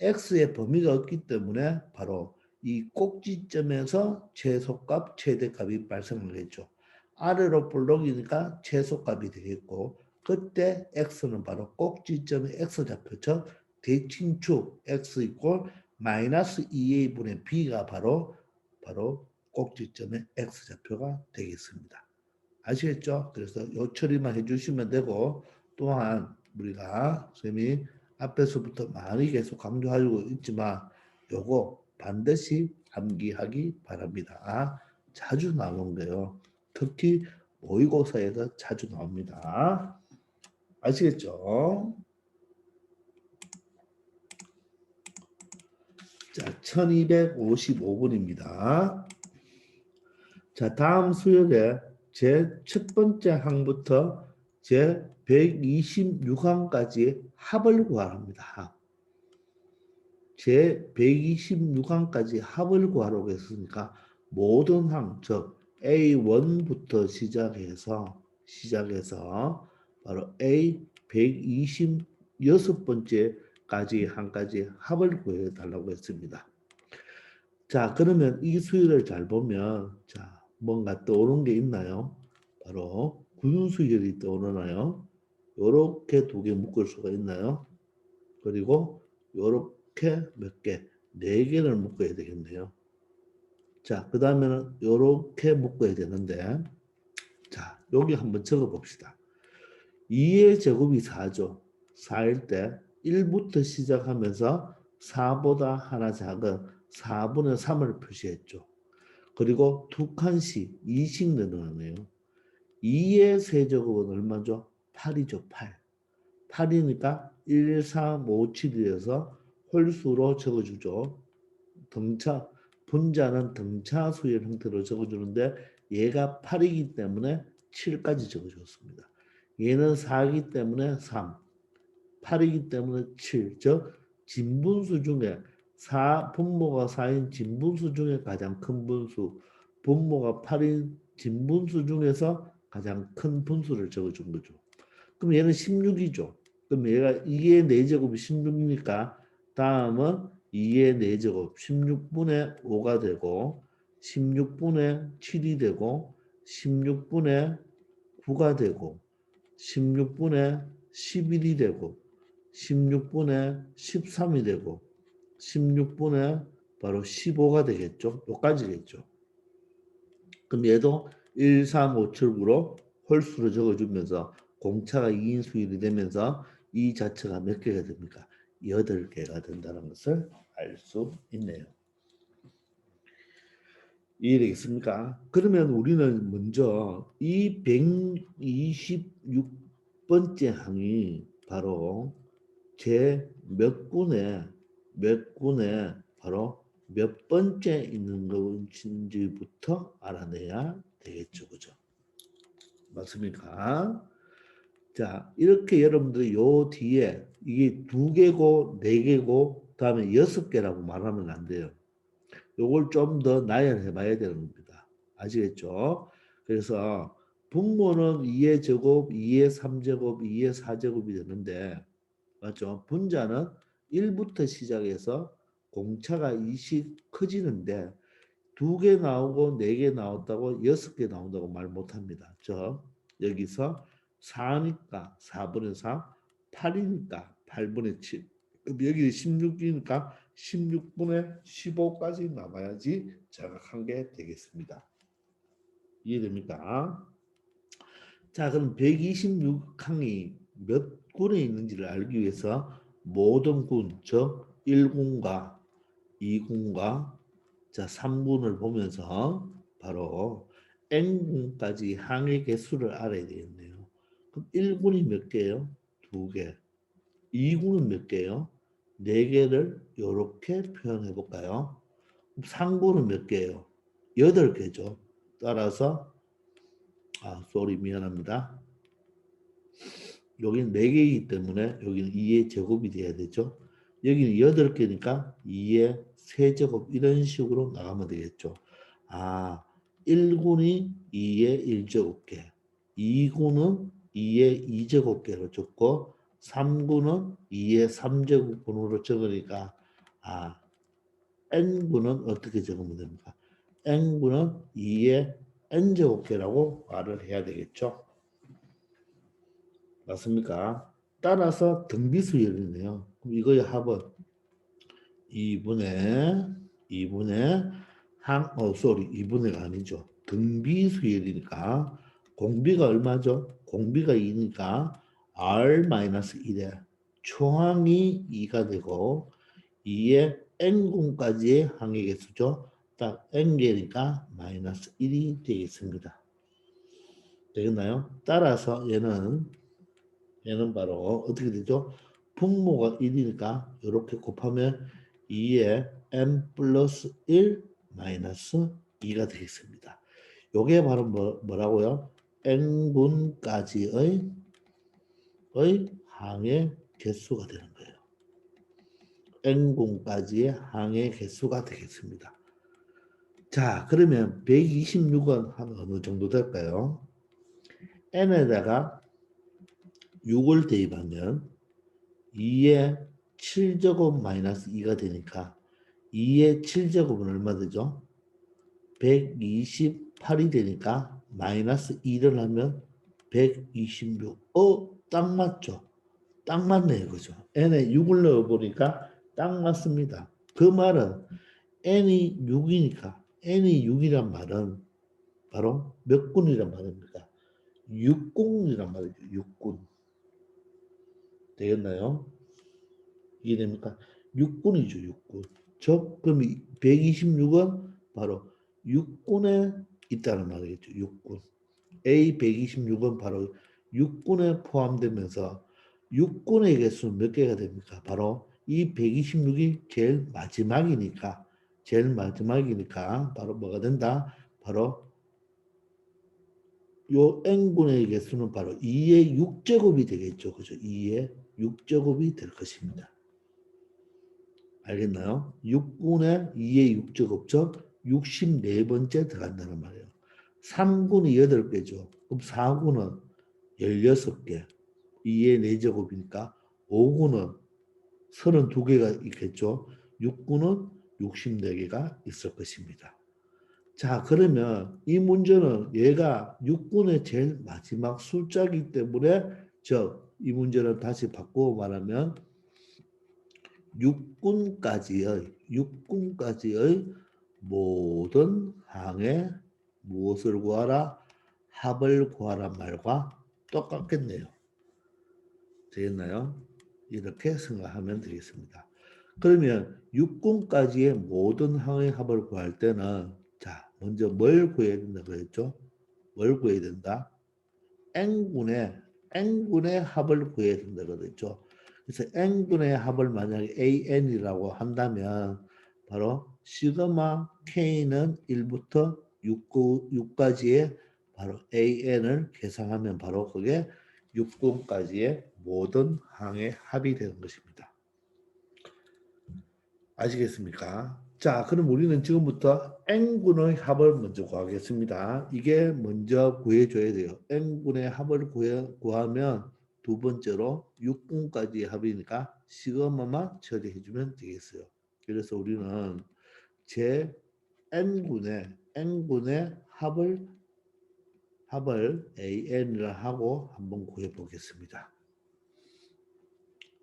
x의 범위가 없기 때문에 바로 이 꼭지점에서 최소값, 최대값이 발생하겠죠. 아래로 볼록이니까 최소값이 되겠고 그때 x는 바로 꼭지점의 x좌표죠. 대칭축 x 이꼴 마이너스 2a분의 b가 바로 꼭지점의 x좌표가 되겠습니다. 아시겠죠? 그래서 요 처리만 해주시면 되고 또한 우리가 선생님이 앞에서부터 많이 계속 강조하고 있지만 요거 반드시 암기하기 바랍니다. 자주 나오는 거예요. 특히 모의고사에서 자주 나옵니다. 아시겠죠? 자, 1255분입니다. 자, 다음 수역에 제 첫 번째 항부터 제 126항까지 합을 구하랍니다. 제 126항까지 합을 구하라고 했으니까 모든 항, 즉 A1부터 시작해서 바로 A 126번째까지 항까지 합을 구해 달라고 했습니다. 자, 그러면 이 수열을 잘 보면 자, 뭔가 떠오르는 게 있나요? 바로 군수열이 떠오르나요? 요렇게 두 개 묶을 수가 있나요? 그리고 요렇게 몇 개? 네 개를 묶어야 되겠네요. 자, 그 다음에는 요렇게 묶어야 되는데 자, 여기 한번 적어 봅시다. 2의 제곱이 4죠. 4일 때 1부터 시작하면서 4보다 하나 작은 4분의 3을 표시했죠. 그리고 두 칸씩 2씩 늘어나네요. 2의 세제곱은 얼마죠? 8이죠. 8. 8이니까 1, 3, 5, 7이어서 홀수로 적어주죠. 분자는 등차수의 형태로 적어주는데 얘가 8이기 때문에 7까지 적어줬습니다. 얘는 4이기 때문에 3, 8이기 때문에 7, 즉 진분수 중에 분모가 4인 진분수 중에 가장 큰 분수, 분모가 8인 진분수 중에서 가장 큰 분수를 적어준 거죠. 그럼 얘는 16이죠. 그럼 얘가 2의 4제곱이 16이니까 다음은 2의 4제곱 16분의 5가 되고 16분의 7이 되고 16분의 9가 되고 16분의 11이 되고 16분의 13이 되고 16분의 바로 15가 되겠죠. 여기까지겠죠. 그럼 얘도 1, 3, 5, 7, 9로 홀수로 적어주면서 공차가 2인수일이 되면서 이 자체가 몇 개가 됩니까? 8개가 된다는 것을 알 수 있네요. 이해되겠습니까? 그러면 우리는 먼저 이 126번째 항이 바로 제 몇 군에 바로 몇 번째 있는 것인지부터 알아내야 되겠죠. 그죠? 맞습니까? 자, 이렇게 여러분들이 요 뒤에 이게 2개고 4개고 그다음에 6개라고 말하면 안 돼요. 요걸 좀 더 나열해 봐야 되는 겁니다. 아시겠죠? 그래서 분모는 2의 제곱, 2의 3제곱, 2의 4제곱이 되는데 맞죠? 분자는 1부터 시작해서 공차가 2씩 커지는데 2개 나오고 4개 나왔다고 6개 나온다고 말 못합니다. 여기서 4니까 4분의 4, 8이니까 8분의 7. 여기 16이니까 16분의 15까지 남아야지 정확한 게 되겠습니다. 이해됩니까? 자, 그럼 126항이 몇 군에 있는지를 알기 위해서 모든 군, 즉 1군과 2군과 자 3군을 보면서 바로 n군까지 항의 개수를 알아야 되겠네요. 그럼 1군이 몇 개예요? 2개. 2군은 몇 개예요? 4개를 이렇게 표현해 볼까요? 3군은 몇 개예요? 8개죠. 따라서 쏘리 미안합니다. 여기는 4개이기 때문에 여기는 2의 제곱이 돼야 되죠. 여기는 8개니까 2의 세제곱 이런 식으로 나가면 되겠죠. 1군이 2의 1제곱계, 2군은 2의 2제곱계로 적고 3군은 2의 3제곱근으로 적으니까 n군은 어떻게 적으면 됩니까? n군은 2의 n제곱계라고 말을 해야 되겠죠. 맞습니까? 따라서 등비수열이네요. 그럼 이거의 합은 2분의 2분의가 아니죠. 등비수열이니까 공비가 얼마죠? 공비가 2니까 R-1에 초항이 2가 되고 2의 n군까지의 항의 개수죠. 딱 n개니까 마이너스 1이 되겠습니다. 되겠나요? 따라서 얘는 바로 어떻게 되죠? 분모가 1이니까 이렇게 곱하면 2에 n 플러스 1 마이너스 2가 되겠습니다. 요게 바로 뭐라고요? n분까지의 항의 개수가 되는 거예요. n분까지의 항의 개수가 되겠습니다. 자, 그러면 126은 한 어느 정도 될까요? n에다가 6을 대입하면 2의 7제곱 마이너스 2가 되니까 2의 7제곱은 얼마 되죠? 128이 되니까 마이너스 2를 하면 126. 딱 맞죠? 딱 맞네요. 그죠? n에 6을 넣어보니까 딱 맞습니다. 그 말은 n이 6이니까 n이 6이란 말은 바로 몇 군이란 말입니까? 6군이란 말이죠. 6군. 되겠나요? 이해됩니까? 6군이죠, 6군. 그럼 126은 바로 6군에 있다는 말이겠죠, 6군. A 126은 바로 6군에 포함되면서 6군의 개수는 몇 개가 됩니까? 바로 이 126이 제일 마지막이니까 바로 뭐가 된다? 바로 요 n군의 개수는 바로 2의 6제곱이 되겠죠. 그죠? 2의 6제곱이 될 것입니다. 알겠나요? 6군에 2의 6제곱 즉 64번째 들어간다는 말이에요. 3군이 8개죠. 그럼 4군은 16개. 2의 4제곱이니까 5군은 32개가 있겠죠. 6군은 64개가 있을 것입니다. 자, 그러면 이 문제는 얘가 6군의 제일 마지막 숫자이기 때문에 이 문제를 다시 바꾸어 말하면 6군까지의 모든 항에 무엇을 구하라? 합을 구하란 말과 똑같겠네요. 되겠나요? 이렇게 생각하면 되겠습니다. 그러면 6군까지의 모든 항의 합을 구할 때는 자, 먼저 뭘 구해야 된다 그랬죠? 뭘 구해야 된다? n분의 합을 구해야 된다 그랬죠. 그래서 n분의 합을 만약에 an이라고 한다면 바로 시그마 k는 1부터 6까지의 바로 an을 계산하면 바로 그게 6군까지의 모든 항의 합이 되는 것입니다. 아시겠습니까? 자, 그럼 우리는 지금부터 n분의 합을 먼저 구하겠습니다. 이게 먼저 구해줘야 돼요. n분의 합을 구하면 두 번째로 6분까지의 합이니까 시그마만 처리해주면 되겠어요. 그래서 우리는 제 n분의 합을 an이라 하고 한번 구해 보겠습니다.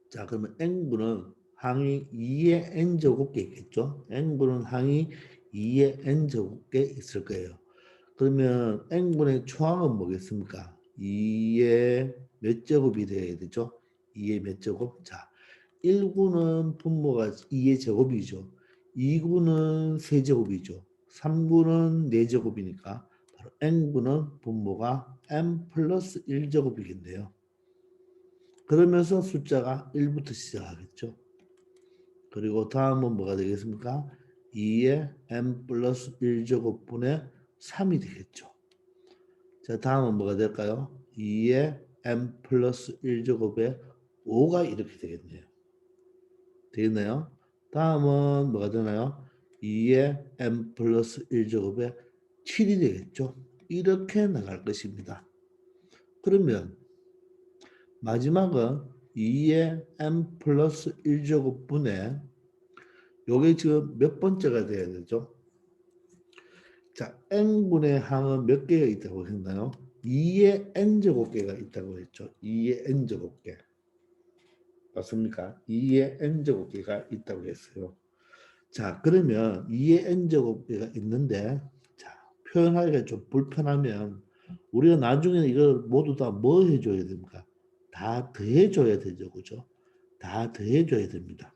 자, 그러면 n분은 항이 2의 n제곱개 있겠죠? n분은 항이 2의 n제곱개 있을 거예요. 그러면 n분의 초항은 뭐겠습니까? 2의 몇 제곱이 돼야 되죠? 2의 몇 제곱? 자, 1구는 분모가 2의 제곱이죠. 2구는 세제곱이죠. 3구는 4제곱이니까 바로 n구는 분모가 n 플러스 1제곱이겠네요. 그러면서 숫자가 1부터 시작하겠죠. 그리고 다음은 뭐가 되겠습니까? 2의 n 플러스 1제곱분의 3이 되겠죠. 자, 다음은 뭐가 될까요? 2의 n 플러스 1제곱의 5가 이렇게 되겠네요. 되겠나요? 다음은 뭐가 되나요? 2의 n 플러스 1제곱의 7이 되겠죠. 이렇게 나갈 것입니다. 그러면 마지막은 2의 n 플러스 1제곱분의 요게 지금 몇 번째가 돼야 되죠? 자, n분의 항은 몇 개가 있다고 했나요? 2의 n제곱개가 있다고 했죠. 2의 n제곱개. 맞습니까? 2의 n제곱개가 있다고 했어요. 자, 그러면 2의 n제곱개가 있는데 자, 표현하기가 좀 불편하면 우리가 나중에 이걸 모두 다 뭐 해줘야 됩니까? 다 더해줘야 되죠. 그죠? 다 더해줘야 됩니다.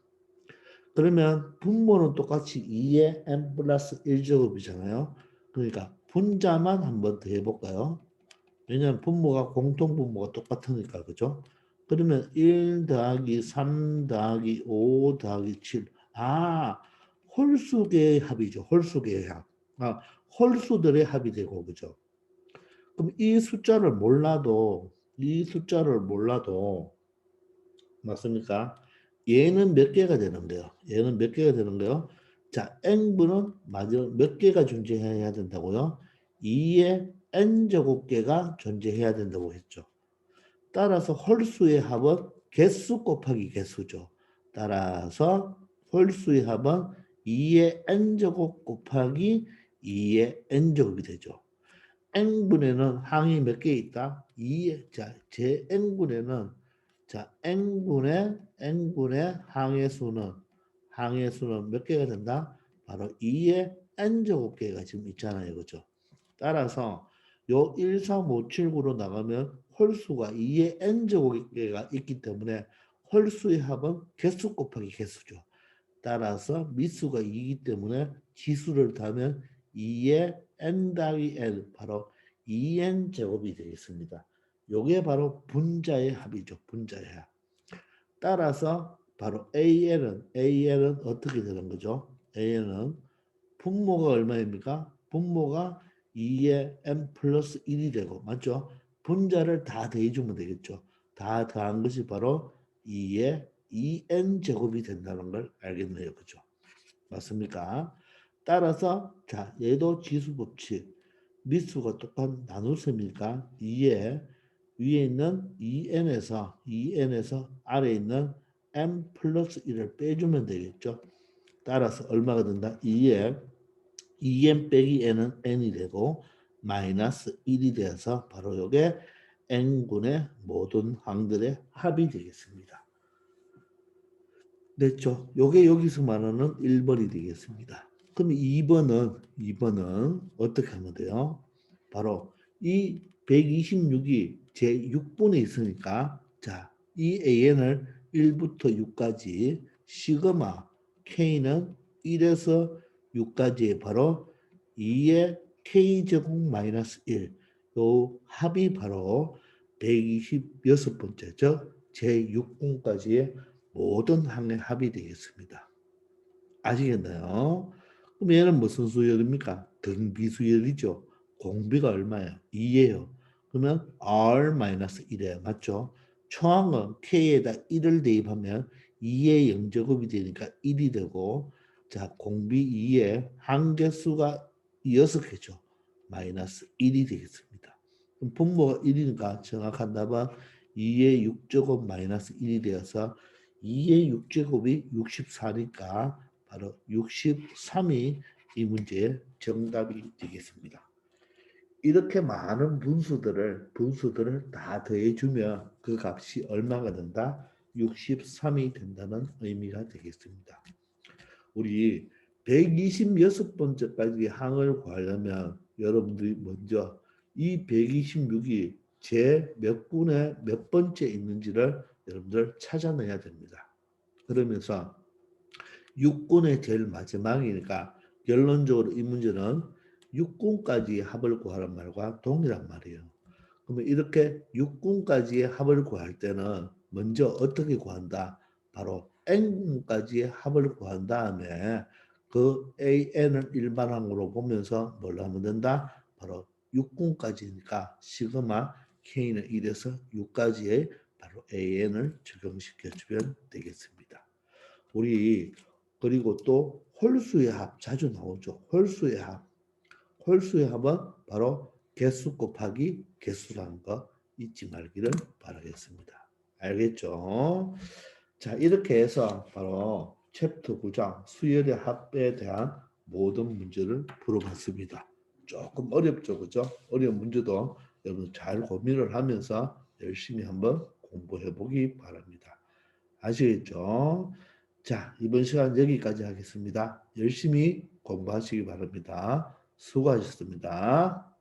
그러면 분모는 똑같이 2의 n 플러스 1제곱이잖아요. 그러니까 분자만 한번 더 해볼까요? 왜냐하면 분모가 공통분모가 똑같으니까 그죠? 그러면 1 더하기 3 더하기 5 더하기 7. 아, 홀수계의 합이죠. 홀수계의 합. 아, 홀수들의 합이 되고 그죠? 그럼 이 숫자를 몰라도 맞습니까? 얘는 몇 개가 되는 거예요? 얘는 몇 개가 되는 거예요? 자, n분은 마지막 몇 개가 존재해야 된다고요? 2의 n제곱개가 존재해야 된다고 했죠. 따라서 홀수의 합은 개수 곱하기 개수죠. 따라서 홀수의 합은 2의 n제곱 곱하기 2의 n제곱이 되죠. n분에는 항이 몇 개 있다? 2의 제 n분에는 n분의 항의 수는 몇 개가 된다? 바로 2의 n제곱개가 지금 있잖아요. 그죠? 따라서 요 1, 3, 5, 7, 9로 나가면 홀수가 2의 n제곱개가 있기 때문에 홀수의 합은 개수 곱하기 개수죠. 따라서 미수가 2이기 때문에 지수를 더하면 2의 n 더하기 n 바로 2n 제곱이 되겠습니다. 요게 바로 분자의 합이죠. 분자의 합. 따라서 바로 AN은 어떻게 되는 거죠? AN은 분모가 얼마입니까? 분모가 2의 n 플러스 1이 되고 맞죠? 분자를 다 더해주면 되겠죠. 다 더한 것이 바로 2의 2n 제곱이 된다는 걸 알겠네요. 그죠? 맞습니까? 따라서 자 얘도 지수법칙 미수가 똑같은 나눗셈이니까 2의 위에 있는 2n에서 아래에 있는 n 플러스 1을 빼주면 되겠죠. 따라서 얼마가 된다? 2의 2n 빼기 n은 n이 되고 마이너스 1이 되어서 바로 이게 n분의 모든 항들의 합이 되겠습니다. 됐죠? 요게 여기서 말하는 1번이 되겠습니다. 그럼 2번은 어떻게 하면 돼요? 바로 이 126이 제6분에 있으니까 자, 이 an을 1부터 6까지 시그마 k는 1에서 6까지의 바로 2의 k제곱 마이너스 1. 요 합이 바로 126번째 즉 제6분까지의 모든 항의 합이 되겠습니다. 아시겠나요? 그럼 얘는 무슨 수열입니까? 등비수열이죠. 공비가 얼마예요? 2예요. 그러면 R-1이에요. 맞죠? 초항은 K에다 1을 대입하면 2의 영제곱이 되니까 1이 되고 자 공비 2의 항개수가 6개죠. 마이너스 1이 되겠습니다. 그럼 분모가 1이니까 정확한 답은 2의 6제곱 마이너스 1이 되어서 2의 6제곱이 64니까 바로 63이 이 문제의 정답이 되겠습니다. 이렇게 많은 분수들을 다 더해주면 그 값이 얼마가 된다? 63이 된다는 의미가 되겠습니다. 우리 126번째까지 항을 구하려면 여러분들이 먼저 이 126이 제 몇 분의 몇 번째 있는지를 여러분들 찾아내야 됩니다. 그러면서 6군의 제일 마지막이니까 결론적으로 이 문제는 6군까지의 합을 구하란 말과 동일한 말이에요. 그러면 이렇게 6군까지의 합을 구할 때는 먼저 어떻게 구한다? 바로 n까지의 합을 구한 다음에 그 an을 일반항으로 보면서 뭘 하면 된다? 바로 6군까지니까 시그마 k는 1에서 6까지의 바로 an을 적용시켜주면 되겠습니다. 우리 그리고 또 홀수의 합 자주 나오죠. 홀수의 합. 홀수의 합은 바로 개수 곱하기 개수라는 거 잊지 말기를 바라겠습니다. 알겠죠? 자, 이렇게 해서 바로 챕터 9장 수열의 합에 대한 모든 문제를 풀어봤습니다. 조금 어렵죠, 그죠? 어려운 문제도 여러분 잘 고민을 하면서 열심히 한번 공부해 보기 바랍니다. 아시겠죠? 자, 이번 시간 여기까지 하겠습니다. 열심히 공부하시기 바랍니다. 수고하셨습니다.